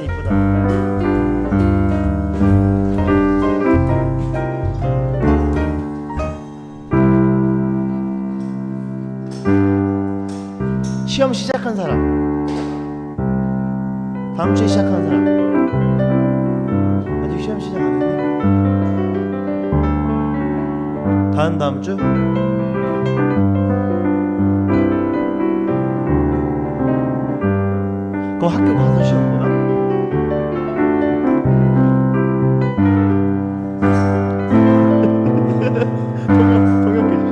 나만 이쁘다. 시험 시작한 사람, 다음 주에 시작하는 사람. 아직 시험 시작 안 했네. 다음 주? 그럼 학교 가서 시험 보나? 동영해 주시.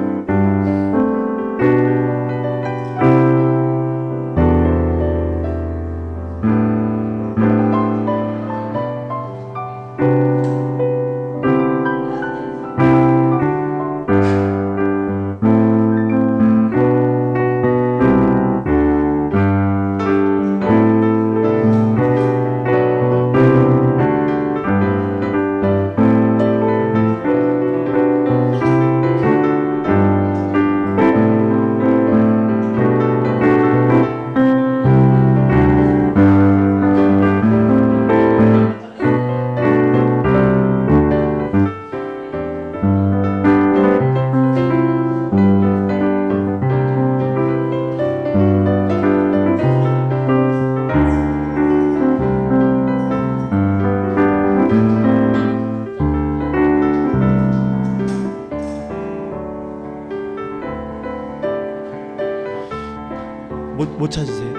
못 찾으세요?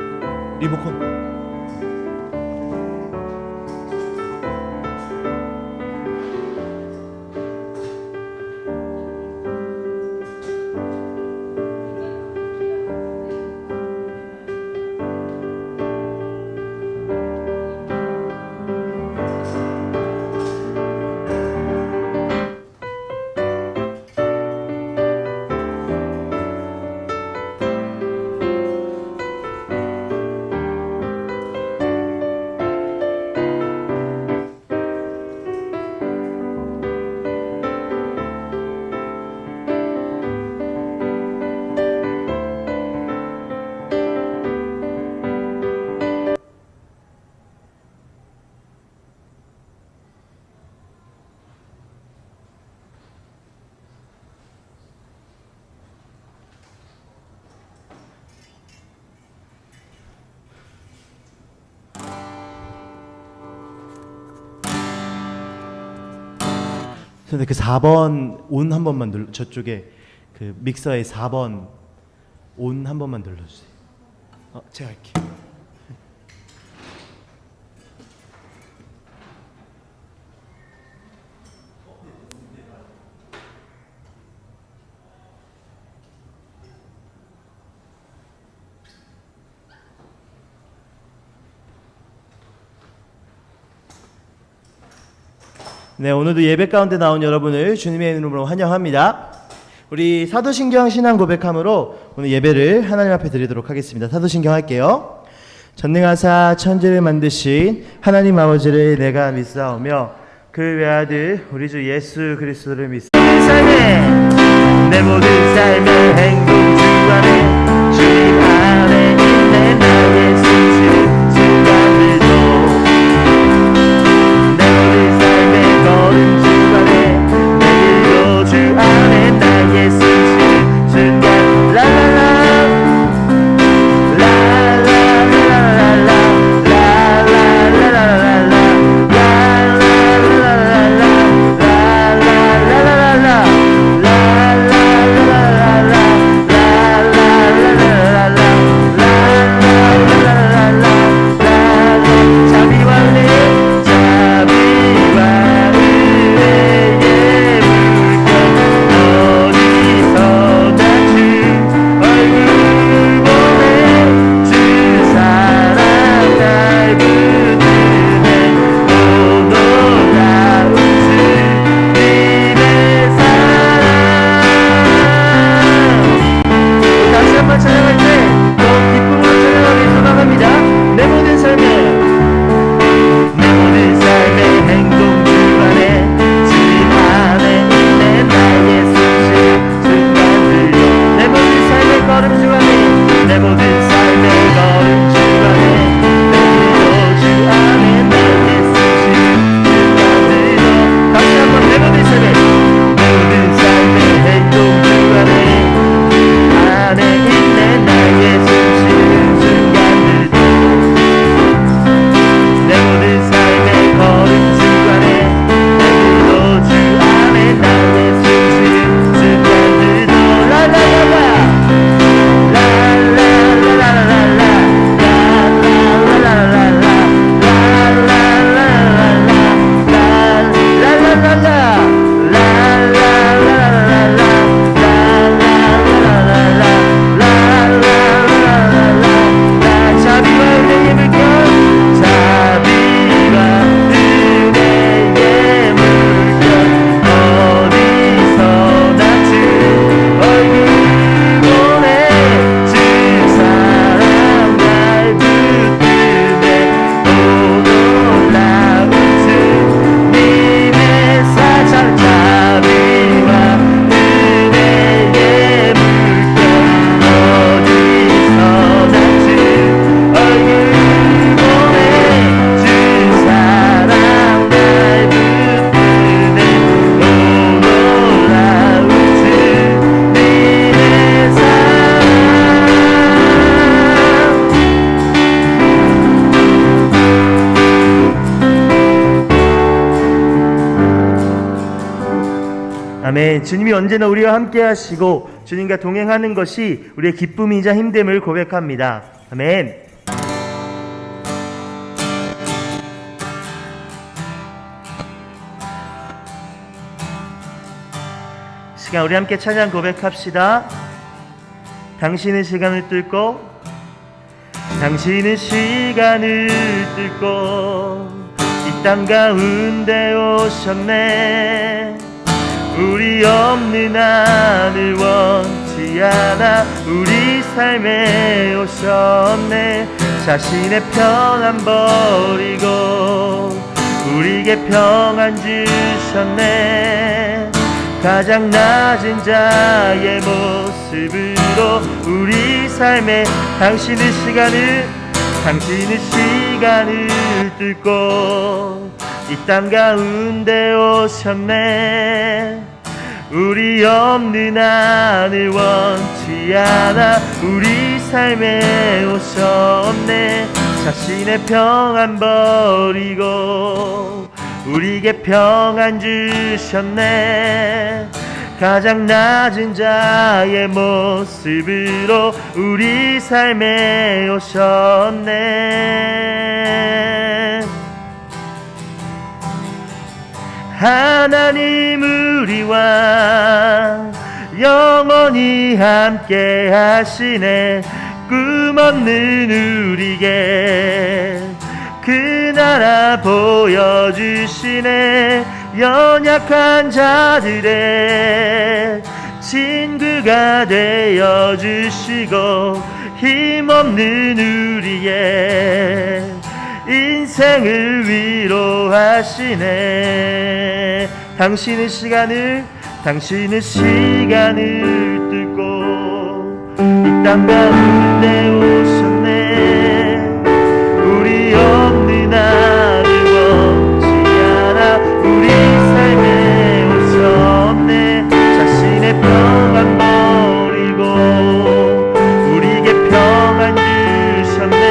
리모컨. 근데 그 4번 온 한 번만 눌러, 저쪽에 그 믹서에 4번 온 한 번만 눌러주세요. 제가 할게요. 네, 오늘도 예배 가운데 나온 여러분을 주님의 이름으로 환영합니다. 우리 사도신경 신앙 고백함으로 오늘 예배를 하나님 앞에 드리도록 하겠습니다. 사도신경 할게요. 전능하사 천지를 만드신 하나님 아버지를 내가 믿사오며 그 외아들 우리 주 예수 그리스도를 믿사오며 내 모든 삶의 행동 주관에 주님 안에 있는 나의 순간들도 모든 주간에 내일도 주 안에 나의 숨쉬는 순간 라라라 라라라라라라 라라라라라라 라라라라라라 아멘. 주님이 언제나 우리와 함께 하시고 주님과 동행하는 것이 우리의 기쁨이자 힘됨을 고백합니다. 아멘. 시간 우리 함께 찬양 고백합시다. 당신은 시간을 뚫고 당신은 시간을 뚫고 이 땅 가운데 오셨네. 우리 없는 하늘 원치 않아 우리 삶에 오셨네. 자신의 편안 버리고 우리에게 평안 주셨네. 가장 낮은 자의 모습으로 우리 삶에 당신의 시간을 뚫고 이 땅 가운데 오셨네. 우리 없는 하늘 원치 않아 우리 삶에 오셨네. 자신의 평안 버리고 우리에게 평안 주셨네. 가장 낮은 자의 모습으로 우리 삶에 오셨네. 하나님 우리와 영원히 함께 하시네. 꿈 없는 우리에게 그 나라 보여주시네. 연약한 자들의 친구가 되어주시고 힘없는 우리의 인생을 위로하시네. 당신의 시간을 뚫고 이 땅 가운데 오셨네. 우리 없는 하늘 원치 않아 우리 삶에 오셨네. 자신의 평안 버리고 우리에게 평안 주셨네.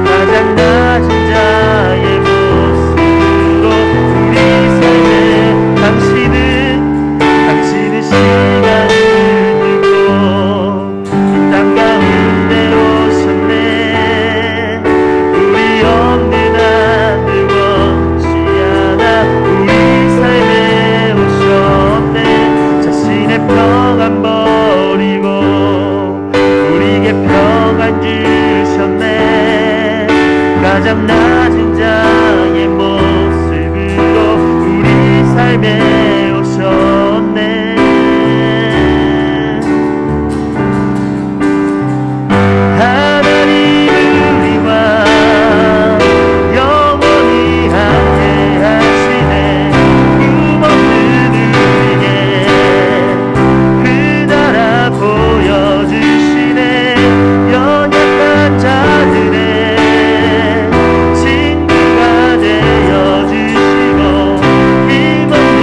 가장 낮은 자의 모습으로 우리 삶에 당신은 시간을 뚫고 이 땅 가운데 오셨네. 우리 없는 하늘 원치 않아 우리 삶에 오셨네. 자신의 평안 버리고 우리에게 평안 주셨네. 가장 낮은 자의 모습으로 우리 삶에 오셨네. 하나님 우리와 영원히 함께 하시네. 꿈 없는 우리에게 그 나라 보여주시네. 연약한 자들의 친구가 되어주시고 힘없는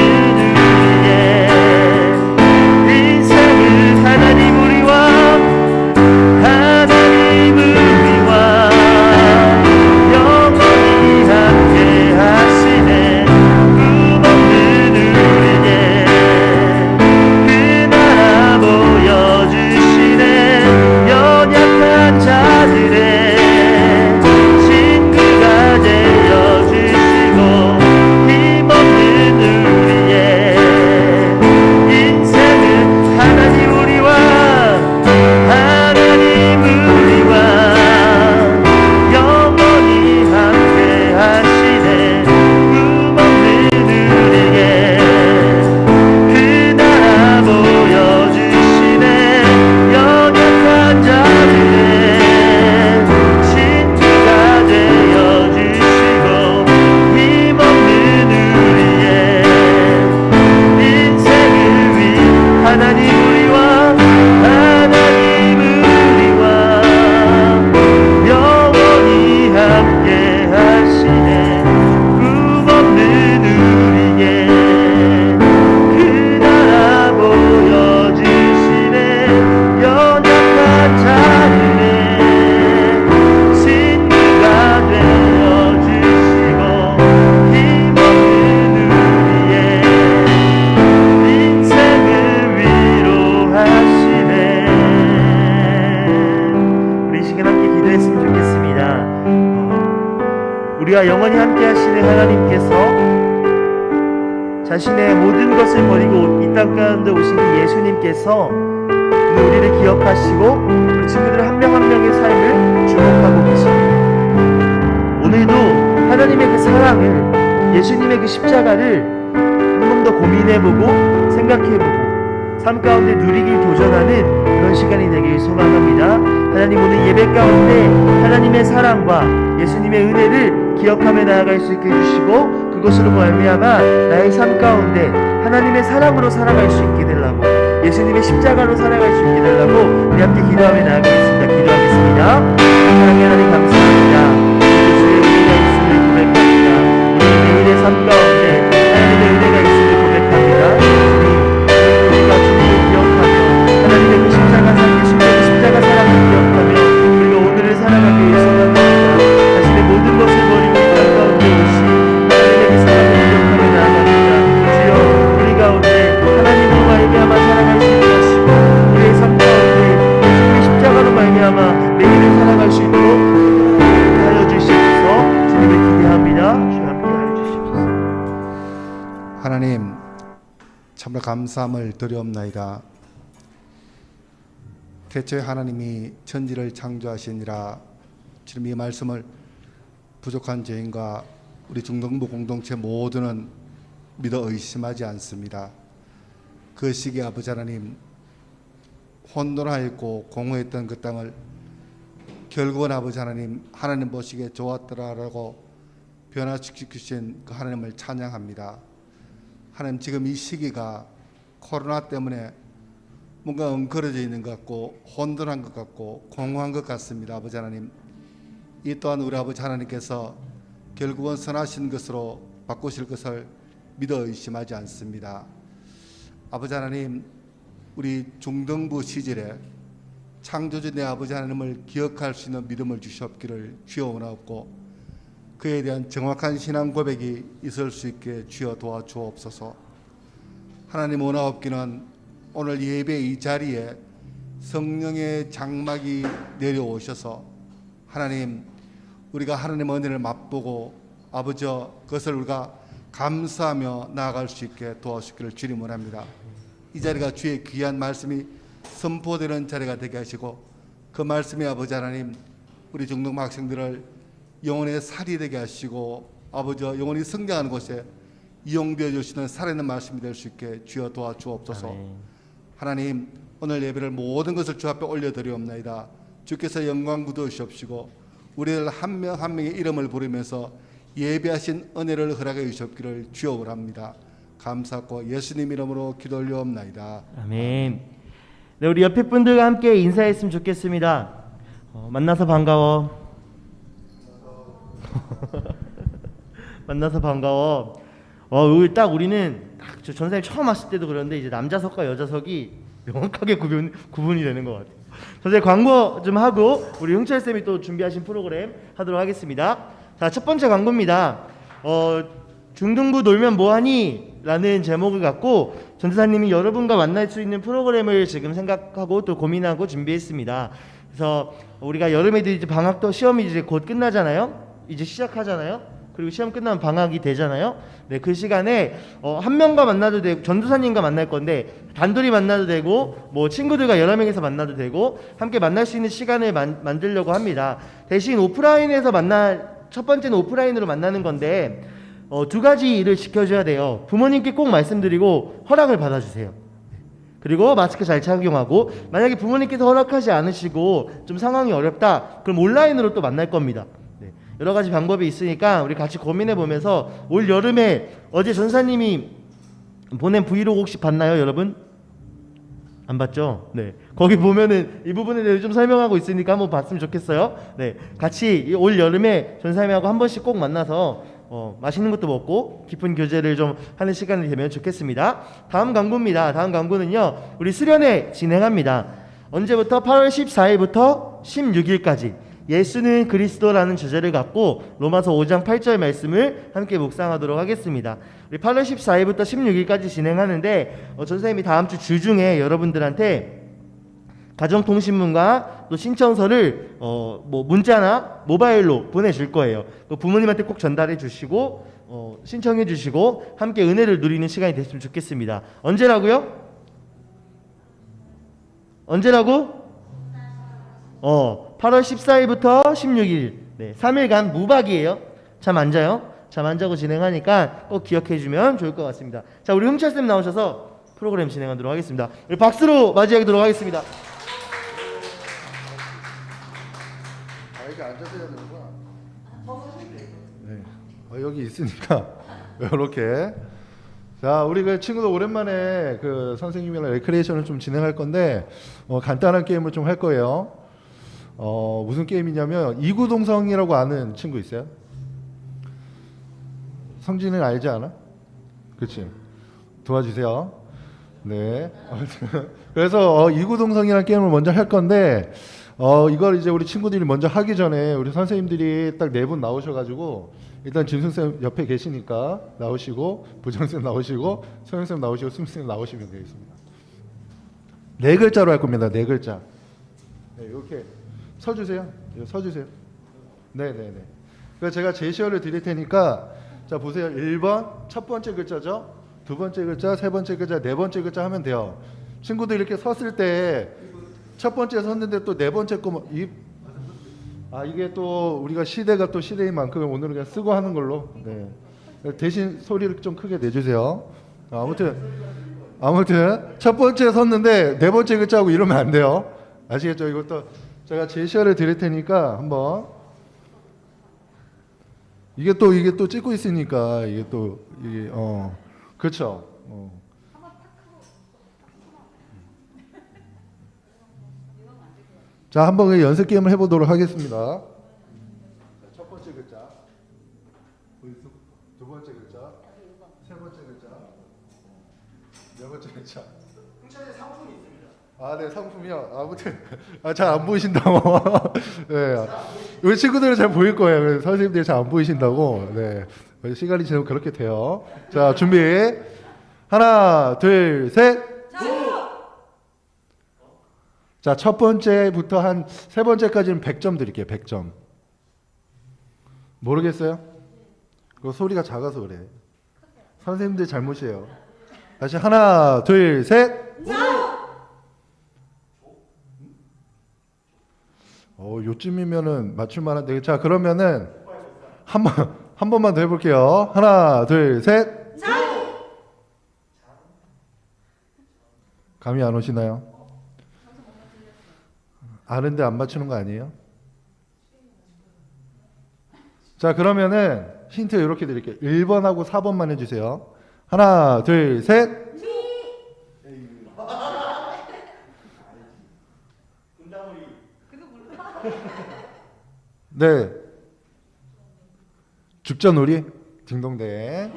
우리와 영원히 함께 하시는 하나님께서 자신의 모든 것을 버리고 이 땅 가운데 오신 그 예수님께서 우리를 기억하시고 우리 친구들 한 명 한 명의 삶을 주목하고 계십니다. 오늘도 하나님의 그 사랑을, 예수님의 그 십자가를 한 번 더 고민해보고 생각해보고 삶 가운데 누리길 도전하는 그런 시간이 되길 소망합니다. 하나님, 오늘 예배 가운데 하나님의 사랑과 예수님의 은혜를 기억하며 나아갈 수 있게 해주시고 그것으로 말미암아 나의 삶 가운데 하나님의 사랑으로 살아갈 수 있게 되려고, 예수님의 십자가로 살아갈 수 있게 되려고 우리 함께 기도하며 나아가겠습니다. 기도하겠습니다. 사랑의 하나님, 감사합니다. 주의 은혜가 있음을 고백합니다. 우리 매일의 삶 가운데 하나님의 은혜가 있음을 고백합니다. 우리가 주님을 기억하며 하나님의 그 십자가 사, 예수님의 그 십자가 사랑을 기억하며 우리가 오늘을 살아가기 위해서 자신의 모든 것을 버리고 이 땅 가운데 오신 하나님의 그 사랑을 기억하며 나아갑니다. 주여, 우리 가운데 하나님으로 말미암아 살아갈 수 있게 하시고 우리의 삶 가운데 예수님의 십자가로 말미암아 매일을 살아갈 수 있도록 하여 주시옵소서. 주님을 기대합니다. 주여 함께 하여 주시옵소서. 하나님, 참으로 감사함을 드리옵나이다. 대체 하나님이 천지를 창조하시니라. 지금 이 말씀을 부족한 죄인과 우리 중동부 공동체 모두는 믿어 의심하지 않습니다. 그 시기에 아버지 하나님, 혼돈하였고 공허했던 그 땅을 결국은 아버지 하나님, 하나님 보시기에 좋았더라라고 변화시키신 그 하나님을 찬양합니다. 하나님, 지금 이 시기가 코로나 때문에 뭔가 엉클어져 있는 것 같고 혼돈한 것 같고 공허한 것 같습니다. 아버지 하나님, 이 또한 우리 아버지 하나님께서 결국은 선하신 것으로 바꾸실 것을 믿어 의심하지 않습니다. 아버지 하나님, 우리 중등부 시절에 창조주 내 아버지 하나님을 기억할 수 있는 믿음을 주시옵기를 주여 원하옵고 그에 대한 정확한 신앙 고백이 있을 수 있게 주여 도와주옵소서. 하나님, 원하옵기는 오늘 예배 이 자리에 성령의 장막이 내려오셔서 하나님, 우리가 하나님의 은혜를 맛보고 아버지 그것을 우리가 감사하며 나아갈 수 있게 도와주시기를 주님 원합니다. 이 자리가 주의 귀한 말씀이 선포되는 자리가 되게 하시고 그 말씀이 아버지 하나님, 우리 중동 학생들을 영혼의 살이 되게 하시고 아버지 영혼이 성장하는 곳에 이용되어 주시는 살아있는 말씀이 될 수 있게 주여 도와주옵소서. 하나님, 오늘 예배를 모든 것을 주 앞에 올려드리옵나이다. 주께서 영광 부어주시옵시고 우리들 한 명 한 명의 이름을 부르면서 예배하신 은혜를 허락해 주시옵기를 주여 원합니다. 감사하고 예수님 이름으로 기도 올려옵나이다. 아멘. 네, 우리 옆에 분들과 함께 인사했으면 좋겠습니다. 만나서 반가워. 만나서 반가워. 여기 딱 우리는 딱 저 전사님 처음 왔을 때도 그런데 이제 남자석과 여자석이 명확하게 구분이 되는 것 같아요. 전사님 광고 좀 하고 우리 흥철 쌤이 또 준비하신 프로그램 하도록 하겠습니다. 자, 첫 번째 광고입니다. 중등부 놀면 뭐하니? 라는 제목을 갖고 전도사님이 여러분과 만날 수 있는 프로그램을 지금 생각하고 또 고민하고 준비했습니다. 그래서 우리가 여름 애들 이제 방학도 시험이 이제 곧 끝나잖아요. 이제 시작하잖아요. 그리고 시험 끝나면 방학이 되잖아요. 네, 그 시간에 한 명과 만나도 되고 전도사님과 만날 건데 단둘이 만나도 되고 뭐 친구들과 여러 명이서 만나도 되고 함께 만날 수 있는 시간을 만들려고 합니다. 대신 오프라인에서 첫 번째는 오프라인으로 만나는 건데 두 가지 일을 지켜줘야 돼요. 부모님께 꼭 말씀드리고 허락을 받아주세요. 그리고 마스크 잘 착용하고, 만약에 부모님께서 허락하지 않으시고 좀 상황이 어렵다 그럼 온라인으로 또 만날 겁니다. 네, 여러 가지 방법이 있으니까 우리 같이 고민해 보면서 올 여름에 어제 전사님이 보낸 브이로그 혹시 봤나요, 여러분? 안 봤죠? 네. 거기 보면은 이 부분에 대해서 좀 설명하고 있으니까 한번 봤으면 좋겠어요. 네. 같이 올 여름에 전사님하고 한 번씩 꼭 만나서 맛있는 것도 먹고 깊은 교제를 좀 하는 시간이 되면 좋겠습니다. 다음 광고입니다. 다음 광고는요, 우리 수련회 진행합니다. 언제부터? 8월 14일부터 16일까지 예수는 그리스도라는 주제를 갖고 로마서 5장 8절 말씀을 함께 묵상하도록 하겠습니다. 우리 8월 14일부터 16일까지 진행하는데 전사님이 다음 주 주중에 여러분들한테 가정통신문과 또 신청서를 뭐 문자나 모바일로 보내줄 거예요. 그 부모님한테 꼭 전달해 주시고 신청해 주시고 함께 은혜를 누리는 시간이 됐으면 좋겠습니다. 언제라고요? 언제라고? 8월 14일부터 16일. 네, 3일간 무박이에요. 잠 안 자요? 잠 안 자고 진행하니까 꼭 기억해 주면 좋을 것 같습니다. 자, 우리 흥철쌤 나오셔서 프로그램 진행하도록 하겠습니다. 우리 박수로 맞이하도록 하겠습니다. 이렇게 앉아서 해야 되는구나. 네. 여기 있으니까 이렇게. 자, 우리 그 친구들 오랜만에 그 선생님이랑 레크레이션을 좀 진행할 건데 간단한 게임을 좀 할 거예요. 무슨 게임이냐면 이구동성이라고 아는 친구 있어요? 성진은 알지 않아? 그렇지. 도와주세요. 네. 그래서 이구동성이라는 게임을 먼저 할 건데 이걸 이제 우리 친구들이 먼저 하기 전에 우리 선생님들이 딱 네 분 나오셔가지고 일단 진순쌤 옆에 계시니까 나오시고 부정쌤 나오시고 소영쌤 나오시고 숨쌤 나오시면 되겠습니다. 네 글자로 할 겁니다. 네 글자. 네, 이렇게 서주세요. 서주세요. 네네네. 그래서 제가 제시어를 드릴 테니까 자 보세요. 1번 첫 번째 글자죠. 두 번째 글자, 세 번째 글자, 네 번째 글자 하면 돼요. 친구들 이렇게 섰을 때 첫 번째 섰는데 또 네 번째 거 이게 또 우리가 시대가 또 시대인 만큼 오늘은 그냥 쓰고 하는 걸로. 네. 대신 소리를 좀 크게 내주세요. 아무튼 첫 번째 섰는데 네 번째 글자하고 이러면 안 돼요. 아시겠죠? 이것도 제가 제시어를 드릴 테니까 한번 이게 또 찍고 있으니까 이게 그렇죠. 자, 한번 연습 게임을 해보도록 하겠습니다. 첫 번째 글자, 두 번째 글자, 세 번째 글자, 네 번째 글자. 흥철에 상품이 있습니다. 네, 상품이요. 아무튼 잘 안 보이신다고. 네, 우리 친구들은 잘 보일 거예요. 선생님들이 잘 안 보이신다고. 네, 시간이 지나면 그렇게 돼요. 자, 준비. 하나, 둘, 셋. 자, 첫 번째부터 한 세 번째까지는 100점 드릴게요. 100점. 모르겠어요? 그 소리가 작아서 그래. 선생님들 잘못이에요. 다시 하나, 둘, 셋. 요쯤이면은 맞출 만한데. 자, 그러면은 한 번만 더 해볼게요. 하나, 둘, 셋. 감이 안 오시나요? 아는데 안 맞추는 거 아니에요? 자, 그러면은 힌트 이렇게 드릴게요. 1번하고 4번만 해주세요. 하나, 둘, 셋. 네. 죽전우리? 딩동댕.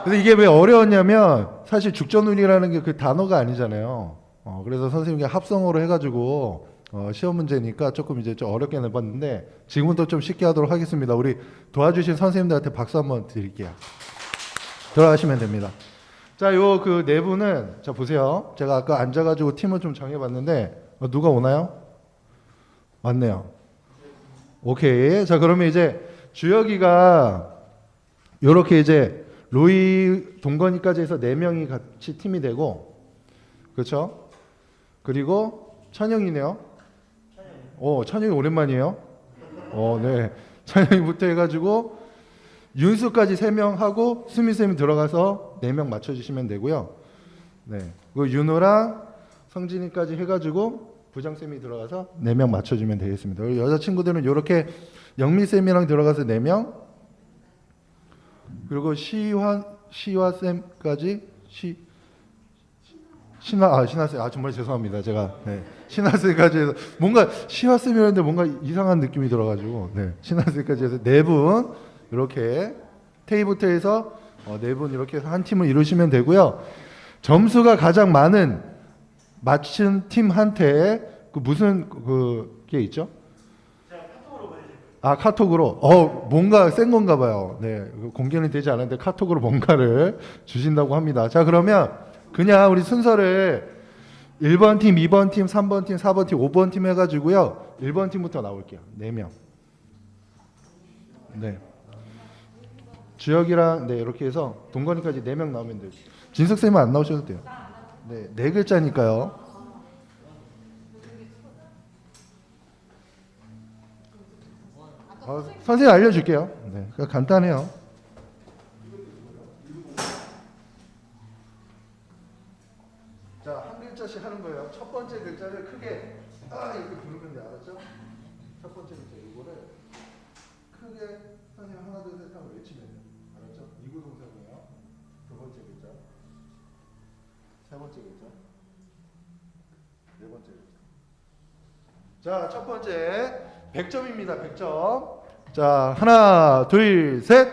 근데 이게 왜 어려웠냐면 사실 죽전우리라는 게 그 단어가 아니잖아요. 그래서 선생님이 합성어로 해가지고 시험 문제니까 조금 이제 좀 어렵게 내봤는데 지금은 또 좀 쉽게 하도록 하겠습니다. 우리 도와주신 선생님들한테 박수 한번 드릴게요. 들어가시면 됩니다. 자, 요 그 네 분은 자 보세요. 제가 아까 앉아가지고 팀을 좀 정해봤는데 누가 오나요? 왔네요. 오케이. 자, 그러면 이제 주혁이가 요렇게 이제 로이 동건이까지 해서 4명이 같이 팀이 되고, 그렇죠? 그리고 찬영이네요. 찬영이 오랜만이에요. 네. 찬영이부터 해가지고 윤수까지 3명 하고 수미쌤이 들어가서 4명 맞춰주시면 되고요. 네. 그리고 윤호랑 성진이까지 해가지고 부장쌤이 들어가서 4명 맞춰주면 되겠습니다. 그리고 여자친구들은 이렇게 영미쌤이랑 들어가서 4명, 그리고 시화쌤까지 신하쌤, 정말 죄송합니다. 제가 신하쌤까지 해서 뭔가 시화쌤이었는데 뭔가 이상한 느낌이 들어가지고 신하쌤까지 해서 4분 이렇게 테이블부터 해서 4분 이렇게 해서 한 팀을 이루시면 되고요. 점수가 가장 많은 맞춘 팀한테 무슨 게 있죠? 카톡으로 뭔가 센 건가 봐요. 네, 공개는 되지 않았는데 카톡으로 뭔가를 주신다고 합니다. 자, 그러면 그냥 우리 순서를 1번 팀, 2번 팀, 3번 팀, 4번 팀, 5번 팀 해가지고요. 1번 팀부터 나올게요. 4명. 네. 주혁이랑 네 이렇게 해서 동건이까지 4명 나오면 돼요. 진석 쌤은 안 나오셔도 돼요. 네, 4글자니까요. 선생님 알려줄게요. 네, 그거 간단해요. 자, 한 글자씩 하는 거예요. 첫 번째 글자를 크게 이렇게 부르면 돼, 알았죠? 첫 번째 글자 이거를 크게 선생님 하나 둘 셋 하고 외치면 돼요. 알았죠? 이구동사고요. 두 번째 글자, 세 번째 글자, 네 번째 글자. 자, 첫 번째 100점입니다. 100점. 자, 하나, 둘, 셋.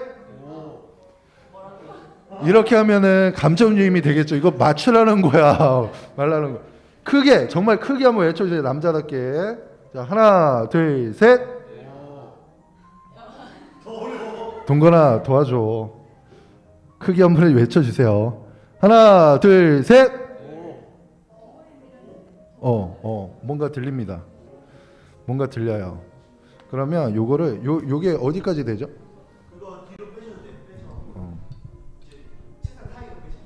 이렇게 하면은 감점 유임이 되겠죠. 이거 맞추라는 거야. 말라는 거. 크게, 정말 크게 한번 외쳐주세요. 남자답게. 자, 하나, 둘, 셋. 동건아, 도와줘. 크게 한번 외쳐주세요. 하나, 둘, 셋. 뭔가 들립니다. 뭔가 들려요. 그러면 요거를 요게 어디까지 되죠? 그거 뒤로 빼셔도 돼요. 이제 책상 사이로 빼시면.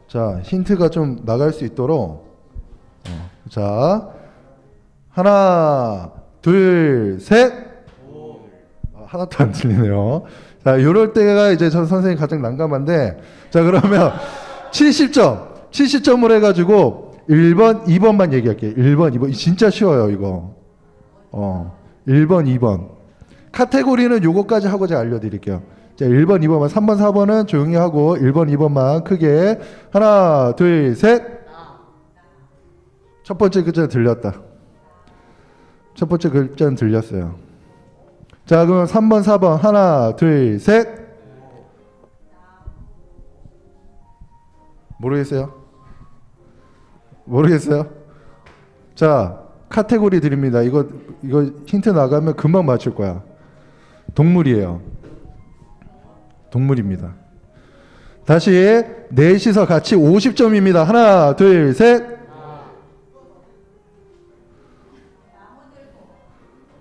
자, 힌트가 좀 나갈 수 있도록. 자, 하나, 둘, 셋. 하나도 안 들리네요. 자, 요럴 때가 이제 전 선생님 가장 난감한데, 자, 그러면 70점, 70점을 해가지고 1번, 2번만 얘기할게요. 1번, 2번. 진짜 쉬워요, 이거. 1번, 2번. 카테고리는 요거까지 하고 제가 알려드릴게요. 자, 1번, 2번만, 3번, 4번은 조용히 하고 1번, 2번만 크게. 하나, 둘, 셋. 첫 번째 글자는 들렸다. 첫 번째 글자는 들렸어요. 자, 그럼 3번, 4번. 하나, 둘, 셋. 모르겠어요? 모르겠어요? 자, 카테고리 드립니다. 이거 힌트 나가면 금방 맞출 거야. 동물이에요. 동물입니다. 다시 넷이서 같이 50점입니다. 하나, 둘, 셋.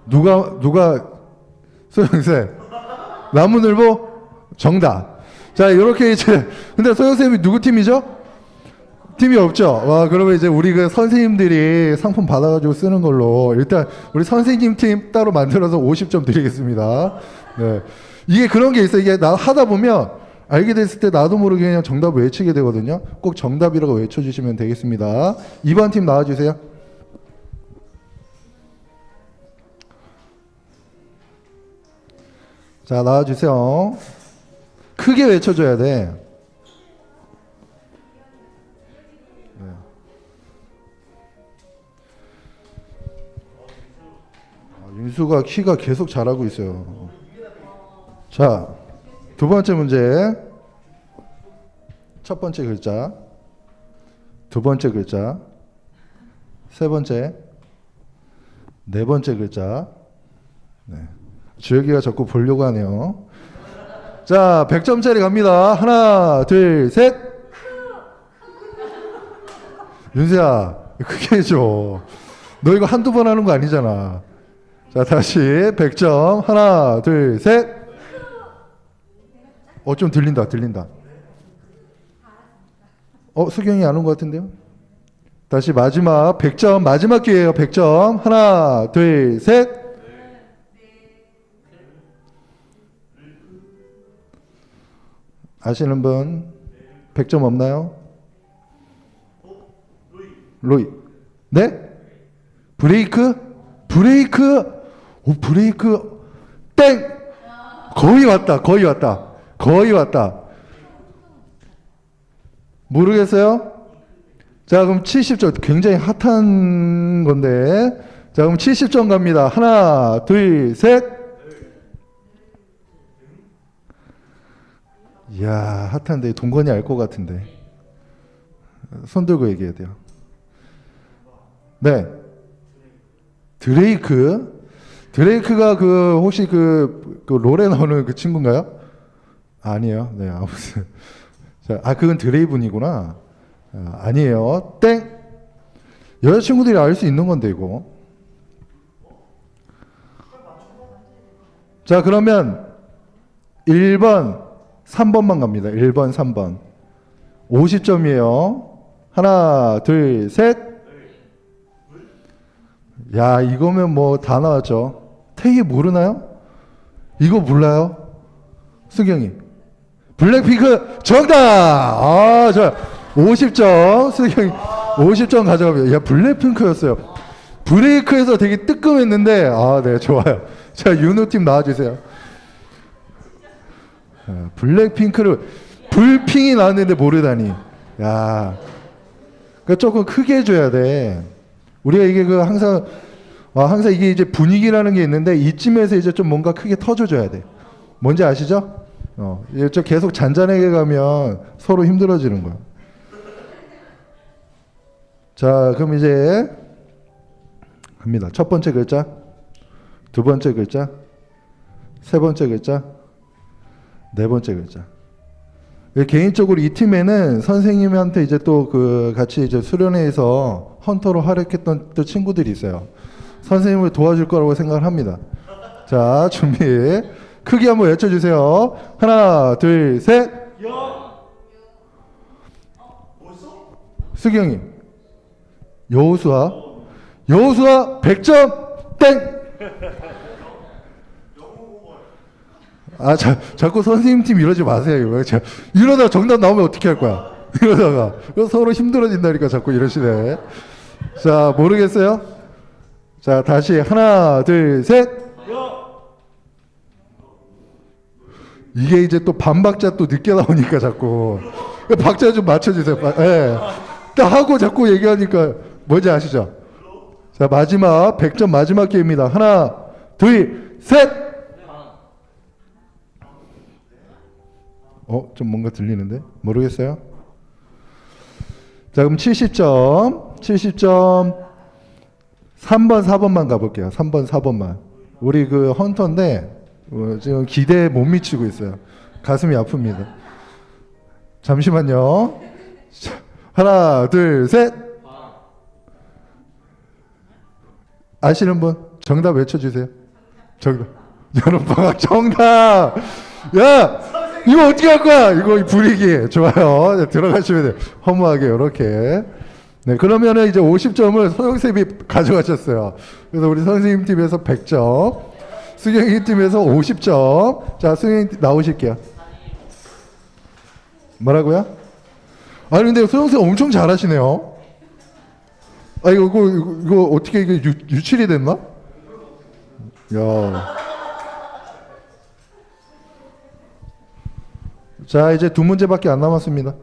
누가 소영쌤 나무늘보 정답. 자, 이렇게 이제 근데 소영쌤이 누구 팀이죠? 팀이 없죠. 와, 그러면 이제 우리 그 선생님들이 상품 받아가지고 쓰는 걸로 일단 우리 선생님 팀 따로 만들어서 50점 드리겠습니다. 네, 이게 그런 게 있어요. 이게 나 하다 보면 알게 됐을 때 나도 모르게 그냥 정답을 외치게 되거든요. 꼭 정답이라고 외쳐주시면 되겠습니다. 2번 팀 나와주세요. 자, 나와주세요. 크게 외쳐줘야 돼. 윤수가 키가 계속 자라고 있어요. 자, 두 번째 문제. 첫 번째 글자, 두 번째 글자, 세 번째, 네 번째 글자. 네. 주혁이가 자꾸 보려고 하네요. 자, 100점짜리 갑니다. 하나, 둘, 셋. 윤수야, 크게 해줘. 너 이거 한두 번 하는 거 아니잖아. 자, 다시 100점. 하나, 둘, 셋. 좀 들린다. 수경이 안 온 것 같은데요? 다시 마지막 100점. 마지막 기회예요. 100점. 하나, 둘, 셋. 아시는 분? 100점 없나요? 로이. 네? 브레이크? 브레이크 땡. 거의 왔다. 모르겠어요? 자, 그럼 70점. 굉장히 핫한 건데. 자, 그럼 70점 갑니다. 하나, 둘, 셋. 이야, 핫한데 동건이 알 것 같은데. 손 들고 얘기해야 돼요. 네. 드레이크가 혹시 그 롤에 나오는 그 친구인가요? 아니에요. 네, 아무튼. 자, 그건 드레이븐이구나. 아니에요. 땡. 여자친구들이 알 수 있는 건데 이거. 자 그러면 1번 3번만 갑니다. 1번 3번 50점이에요. 하나 둘 셋. 야 이거면 뭐 다 나왔죠. 태희 모르나요? 이거 몰라요? 수경이 블랙핑크 정답. 아 좋아. 50점 수경이 50점 가져갑니다. 야 블랙핑크였어요. 브레이크에서 되게 뜨끔했는데 아 네 좋아요. 자 윤호팀 나와주세요. 블랙핑크를 불핑이 나왔는데 모르다니. 야 그 조금 크게 해줘야 돼. 우리가 이게 그 항상 이게 이제 분위기라는 게 있는데 이쯤에서 이제 좀 뭔가 크게 터져줘야 돼. 뭔지 아시죠? 이제 좀 계속 잔잔하게 가면 서로 힘들어지는 거야. 자, 그럼 이제 갑니다. 첫 번째 글자, 두 번째 글자, 세 번째 글자, 네 번째 글자. 개인적으로 이 팀에는 선생님한테 이제 또 그 같이 이제 수련회에서 헌터로 활약했던 또 친구들이 있어요. 선생님을 도와줄 거라고 생각을 합니다. 자, 준비. 크게 한번 외쳐주세요. 하나, 둘, 셋. 수경이. 여호수아 100점 땡. 아, 자꾸 선생님 팀 이러지 마세요. 이러다가 정답 나오면 어떻게 할 거야? 이러다가 서로 힘들어진다니까 자꾸 이러시네. 자, 모르겠어요? 자, 다시 하나, 둘, 셋. 이게 이제 또 반박자 또 늦게 나오니까 자꾸 박자 좀 맞춰주세요. 예. 딱 하고 자꾸 얘기하니까 뭔지 아시죠? 자, 마지막 100점 마지막 기회입니다. 하나, 둘, 셋. 좀 뭔가 들리는데? 모르겠어요? 자, 그럼 70점. 3번, 4번만 가볼게요. 3번, 4번만. 우리 그 헌터인데, 지금 기대에 못 미치고 있어요. 가슴이 아픕니다. 잠시만요. 자, 하나, 둘, 셋. 아시는 분? 정답 외쳐주세요. 정답. 여름방학 정답! 야! 이거 어떻게 할 거야? 이거 분위기 좋아요. 네, 들어가시면 돼요. 허무하게 이렇게. 네, 그러면은 이제 50점을 소영쌤이 가져가셨어요. 그래서 우리 선생님 팀에서 100점, 수경이 팀에서 50점. 자, 수경이 나오실게요. 뭐라고요? 아니 근데 소영쌤 엄청 잘하시네요. 아 이거 어떻게 이게 유출이 됐나? 야. 자, 이제 두 문제밖에 안 남았습니다.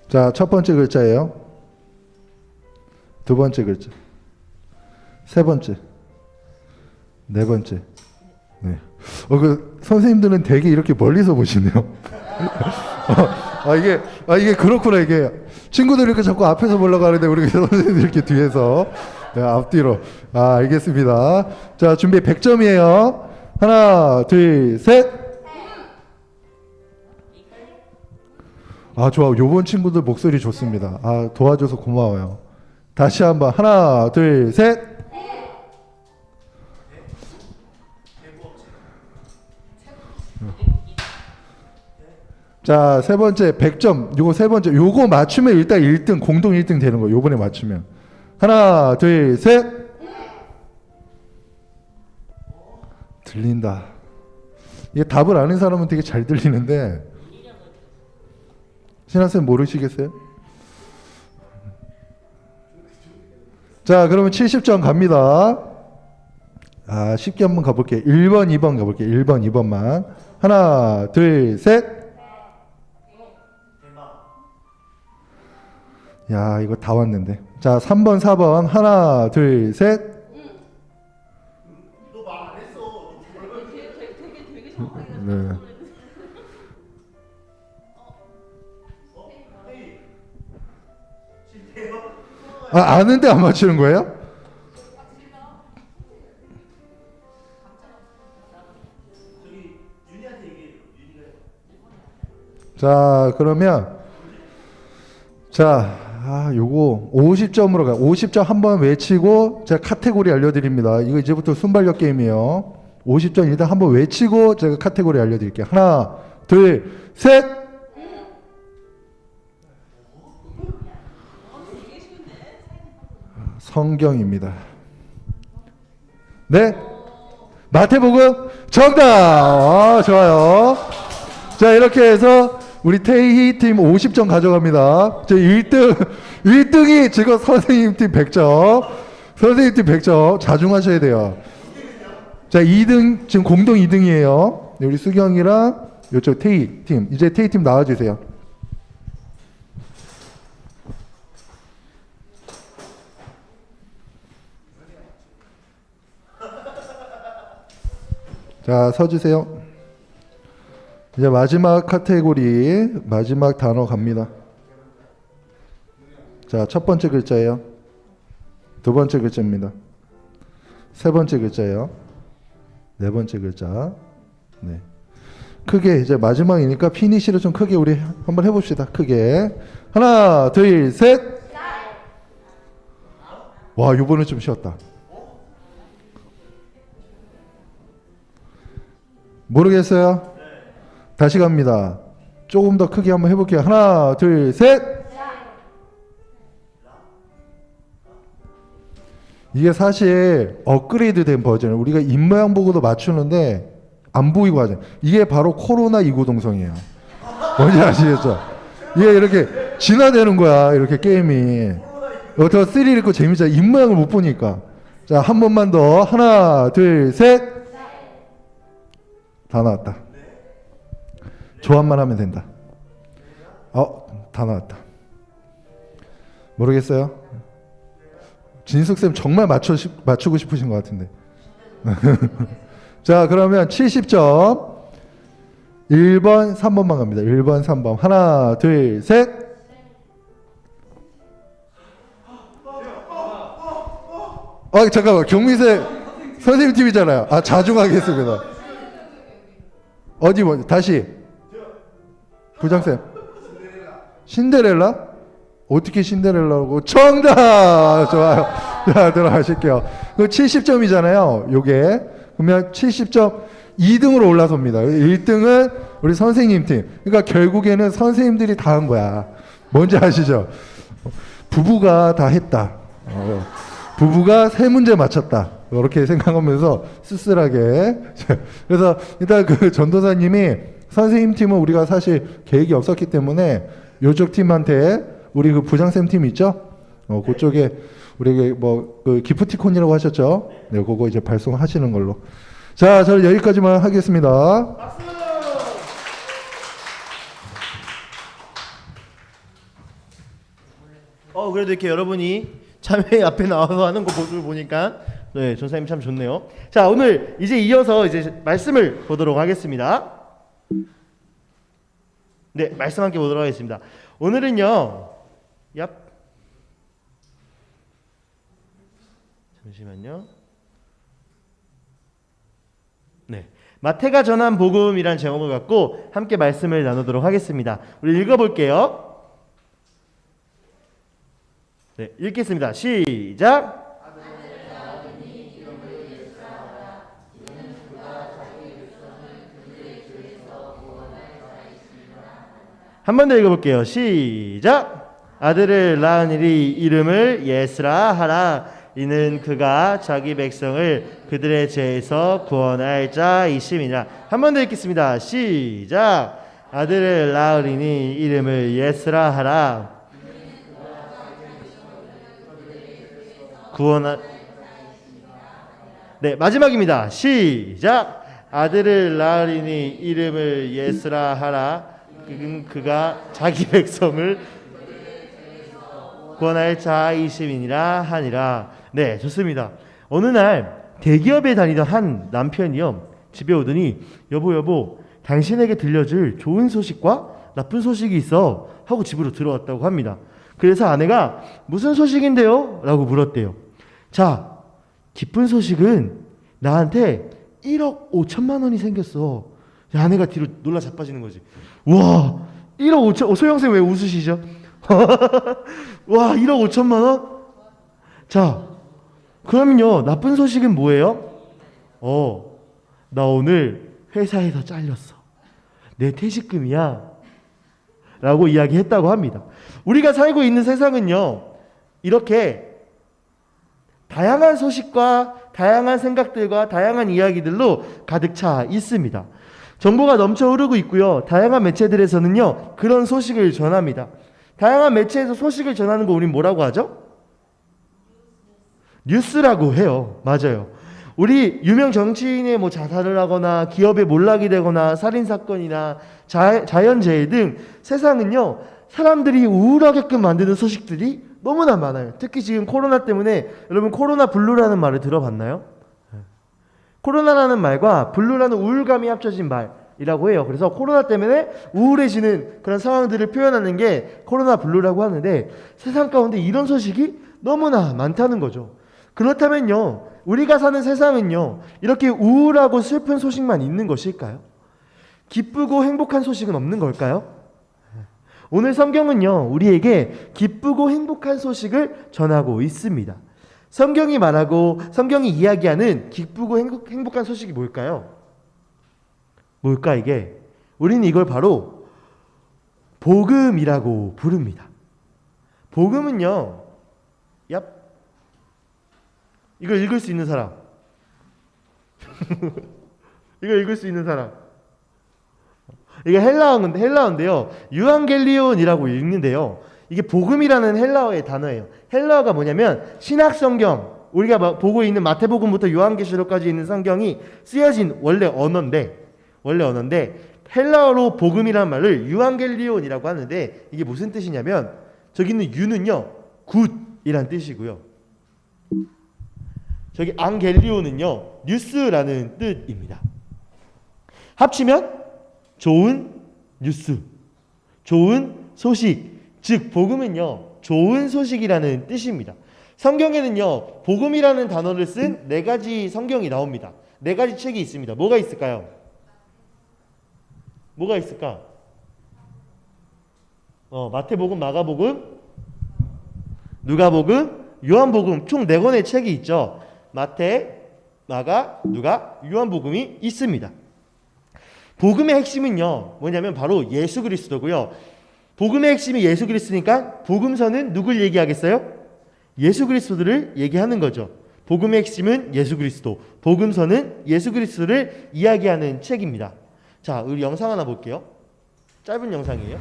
자, 첫 번째 글자예요. 두 번째 글자. 세 번째. 네 번째. 네. 그 선생님들은 되게 이렇게 멀리서 보시네요. 이게 그렇구나. 이게 친구들 이렇게 자꾸 앞에서 보려고 하는데 우리 선생님들 이렇게 뒤에서 네, 앞뒤로. 아, 알겠습니다. 자, 준비 100점이에요. 하나, 둘, 셋. 아, 좋아. 요번 친구들 목소리 좋습니다. 아, 도와줘서 고마워요. 다시 한번 하나, 둘, 셋. 자, 세 번째 100점. 요거 세 번째. 요거 맞추면 일단 1등 공동 1등 되는 거예요. 요번에 맞추면. 하나, 둘, 셋. 들린다. 이게 답을 아는 사람은 되게 잘 들리는데 신하쌤 모르시겠어요? 자, 그러면 70점 갑니다. 아, 쉽게 한번 가볼게요. 1번, 2번 가볼게요. 1번, 2번만. 하나, 둘, 셋. 야, 이거 다 왔는데. 자, 3번, 4번. 하나, 둘, 셋. 너 말 안 했어. 네. 아, 아는데 안 맞추는 거예요? 자, 그러면 자, 요거 50점으로 가요. 50점 한번 외치고 제가 카테고리 알려드립니다. 이거 이제부터 순발력 게임이에요. 50점 일단 한번 외치고 제가 카테고리 알려드릴게요. 하나, 둘, 셋! 성경입니다. 네? 마태복음 정답! 좋아요. 자, 이렇게 해서 우리 태희 팀 50점 가져갑니다. 제 1등이 지금 선생님 팀 100점. 선생님 팀 100점. 자중하셔야 돼요. 자, 2등, 지금 공동 2등이에요. 우리 수경이랑 이쪽 태희 팀. 이제 태희 팀 나와주세요. 자, 서주세요. 이제 마지막 카테고리, 마지막 단어 갑니다. 자, 첫 번째 글자예요. 두 번째 글자입니다. 세 번째 글자예요. 네 번째 글자. 네. 크게 이제 마지막이니까 피니시를 좀 크게 우리 한번 해봅시다. 크게. 하나, 둘, 셋. 와, 요번에 좀 쉬웠다. 모르겠어요? 다시 갑니다. 조금 더 크게 한번 해볼게요. 하나, 둘, 셋. 이게 사실 업그레이드 된 버전을 우리가 입모양 보고도 맞추는데 안 보이고 하잖아요. 이게 바로 코로나 2구 동성이에요. 뭔지 아시겠죠? 이게 이렇게 진화되는 거야. 이렇게 게임이. 더 스릴 있고 재밌잖아. 입모양을 못 보니까. 자, 한 번만 더. 하나, 둘, 셋. 다 나왔다. 조합만 하면 된다. 다 나왔다. 모르겠어요? 진숙쌤 정말 맞추고 싶으신 것 같은데. 자, 그러면 70점. 1번, 3번만 갑니다. 1번, 3번. 하나, 둘, 셋. 잠깐만. 경미쌤 선생님 팀이잖아요. 자중하겠습니다. 어디 먼저? 다시. 부장쌤. 신데렐라? 어떻게 신데렐라고? 정답! 좋아요. 자, 들어가실게요. 그 70점이잖아요. 요게. 그러면 70점 2등으로 올라섭니다. 1등은 우리 선생님 팀. 그러니까 결국에는 선생님들이 다 한 거야. 뭔지 아시죠? 부부가 다 했다. 부부가 세 문제 맞췄다. 이렇게 생각하면서 쓸쓸하게. 그래서 일단 그 전도사님이 선생님 팀은 우리가 사실 계획이 없었기 때문에 요쪽 팀한테 우리 그 부장쌤 팀 있죠? 그쪽에 우리 그 기프티콘이라고 하셨죠? 네, 그거 이제 발송하시는 걸로. 자, 저는 여기까지만 하겠습니다. 박수! 그래도 이렇게 여러분이 참회 앞에 나와서 하는 거 모습을 보니까 네, 전사님 참 좋네요. 자, 오늘 이제 이어서 이제 말씀을 보도록 하겠습니다. 네, 말씀 함께 보도록 하겠습니다. 오늘은요. 잠시만요. 네. 마태가 전한 복음이란 제목을 갖고 함께 말씀을 나누도록 하겠습니다. 우리 읽어볼게요. 네, 읽겠습니다. 시작. 한 번 더 읽어볼게요. 시작. 아들을 낳으니 이름을 예스라 하라. 이는 그가 자기 백성을 그들의 죄에서 구원할 자이심이라. 한 번 더 읽겠습니다. 시작. 아들을 낳으니 이름을 예스라 하라. 네, 마지막입니다. 시작. 아들을 낳으니 이름을 예스라 하라. 그가 자기 백성을 구원할 자이심이니라 하니라. 네, 좋습니다. 어느 날 대기업에 다니던 한 남편이요, 집에 오더니 여보 당신에게 들려줄 좋은 소식과 나쁜 소식이 있어 하고 집으로 들어왔다고 합니다. 그래서 아내가 무슨 소식인데요? 라고 물었대요. 자, 기쁜 소식은 나한테 1억 5천만 원이 생겼어. 아내가 뒤로 놀라 자빠지는 거지. 우와, 1억 5천, 소영생 왜 웃으시죠? 와, 1억 5천만 원? 자, 그러면요, 나쁜 소식은 뭐예요? 나 오늘 회사에서 잘렸어. 내 퇴직금이야. 라고 이야기했다고 합니다. 우리가 살고 있는 세상은요, 이렇게 다양한 소식과 다양한 생각들과 다양한 이야기들로 가득 차 있습니다. 정보가 넘쳐 흐르고 있고요. 다양한 매체들에서는요, 그런 소식을 전합니다. 다양한 매체에서 소식을 전하는 거 우린 뭐라고 하죠? 뉴스라고 해요. 맞아요. 우리 유명 정치인의 뭐 자살을 하거나 기업에 몰락이 되거나 살인사건이나 자연재해 등 세상은요, 사람들이 우울하게끔 만드는 소식들이 너무나 많아요. 특히 지금 코로나 때문에 여러분 코로나 블루라는 말을 들어봤나요? 코로나라는 말과 블루라는 우울감이 합쳐진 말이라고 해요. 그래서 코로나 때문에 우울해지는 그런 상황들을 표현하는 게 코로나 블루라고 하는데 세상 가운데 이런 소식이 너무나 많다는 거죠. 그렇다면요, 우리가 사는 세상은요, 이렇게 우울하고 슬픈 소식만 있는 것일까요? 기쁘고 행복한 소식은 없는 걸까요? 오늘 성경은요, 우리에게 기쁘고 행복한 소식을 전하고 있습니다. 성경이 말하고 성경이 이야기하는 기쁘고 행복한 소식이 뭘까요? 뭘까 이게? 우리는 이걸 바로 복음이라고 부릅니다. 복음은요, 얍, 이거 읽을 수 있는 사람. 이거 읽을 수 있는 사람. 이게 헬라어인데요. 유앙겔리온이라고 읽는데요. 이게 복음이라는 헬라어의 단어예요. 헬라어가 뭐냐면 신약 성경, 우리가 보고 있는 마태복음부터 요한계시록까지 있는 성경이 쓰여진 원래 언어인데 헬라어로 복음이라는 말을 유앙겔리온이라고 하는데 이게 무슨 뜻이냐면 저기 있는 유는요, 굿이란 뜻이고요. 저기 앙겔리온은요, 뉴스라는 뜻입니다. 합치면 좋은 뉴스, 좋은 소식, 즉 복음은요, 좋은 소식이라는 뜻입니다. 성경에는요, 복음이라는 단어를 쓴 4가지 성경이 나옵니다. 4가지 책이 있습니다. 뭐가 있을까요? 뭐가 있을까? 마태복음, 마가복음, 누가복음, 요한복음 총 4권의 책이 있죠. 마태, 마가, 누가, 요한복음이 있습니다. 복음의 핵심은요, 뭐냐면 바로 예수 그리스도고요. 복음의 핵심이 예수 그리스도니까 복음서는 누굴 얘기하겠어요? 예수 그리스도를 얘기하는 거죠. 복음의 핵심은 예수 그리스도, 복음서는 예수 그리스도를 이야기하는 책입니다. 자, 우리 영상 하나 볼게요. 짧은 영상이에요.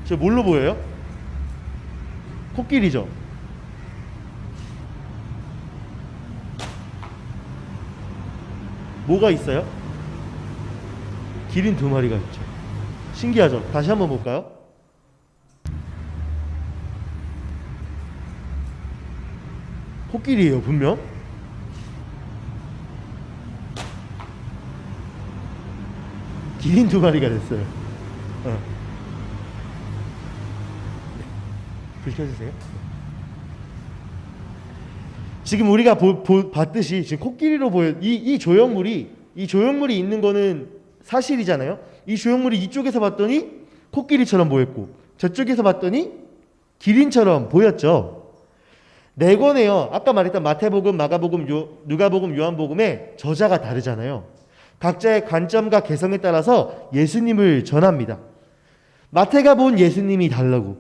저 뭘로 보여요? 코끼리죠. 뭐가 있어요? 기린 2마리가 있죠. 신기하죠? 다시 한번 볼까요? 코끼리예요, 분명. 기린 2마리가 됐어요. 불 켜주세요. 지금 우리가 봤듯이 지금 코끼리로 보여. 이 조형물이 있는 거는 사실이잖아요. 이 조형물이 이쪽에서 봤더니 코끼리처럼 보였고 저쪽에서 봤더니 기린처럼 보였죠. 4권에요. 아까 말했던 마태복음, 마가복음, 누가복음, 요한복음의 저자가 다르잖아요. 각자의 관점과 개성에 따라서 예수님을 전합니다. 마태가 본 예수님이 다르고,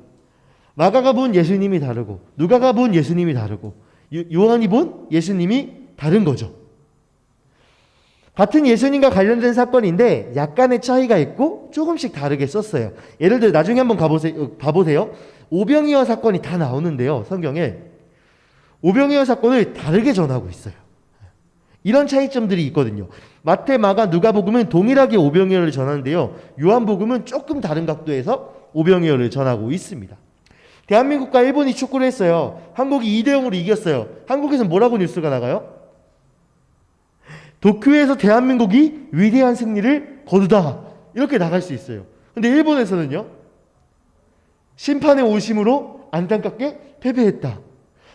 마가가 본 예수님이 다르고, 누가가 본 예수님이 다르고, 요한이 본 예수님이 다른 거죠. 같은 예수님과 관련된 사건인데 약간의 차이가 있고 조금씩 다르게 썼어요. 예를 들어 나중에 한번 봐보세요. 오병이어 사건이 다 나오는데요. 성경에 오병이어 사건을 다르게 전하고 있어요. 이런 차이점들이 있거든요. 마태, 마가, 누가복음은 동일하게 오병이어를 전하는데요. 요한복음은 조금 다른 각도에서 오병이어를 전하고 있습니다. 대한민국과 일본이 축구를 했어요. 한국이 2대0으로 이겼어요. 한국에서는 뭐라고 뉴스가 나가요? 도쿄에서 대한민국이 위대한 승리를 거두다, 이렇게 나갈 수 있어요. 근데 일본에서는요, 심판의 오심으로 안타깝게 패배했다.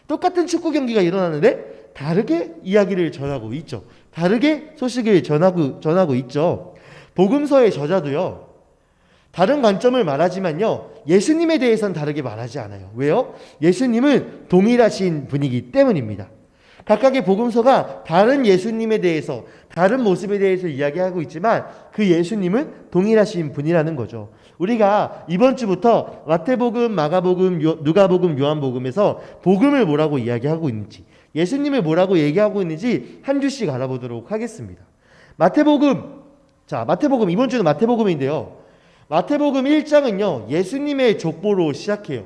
똑같은 축구 경기가 일어나는데 다르게 이야기를 전하고 있죠. 다르게 소식을 전하고 있죠. 복음서의 저자도요, 다른 관점을 말하지만요, 예수님에 대해서는 다르게 말하지 않아요. 왜요? 예수님은 동일하신 분이기 때문입니다. 각각의 복음서가 다른 예수님에 대해서, 다른 모습에 대해서 이야기하고 있지만 그 예수님은 동일하신 분이라는 거죠. 우리가 이번 주부터 마태복음, 마가복음, 누가복음, 요한복음에서 복음을 뭐라고 이야기하고 있는지, 예수님을 뭐라고 얘기하고 있는지 한 주씩 알아보도록 하겠습니다. 마태복음, 이번 주는 마태복음인데요. 마태복음 1장은요, 예수님의 족보로 시작해요.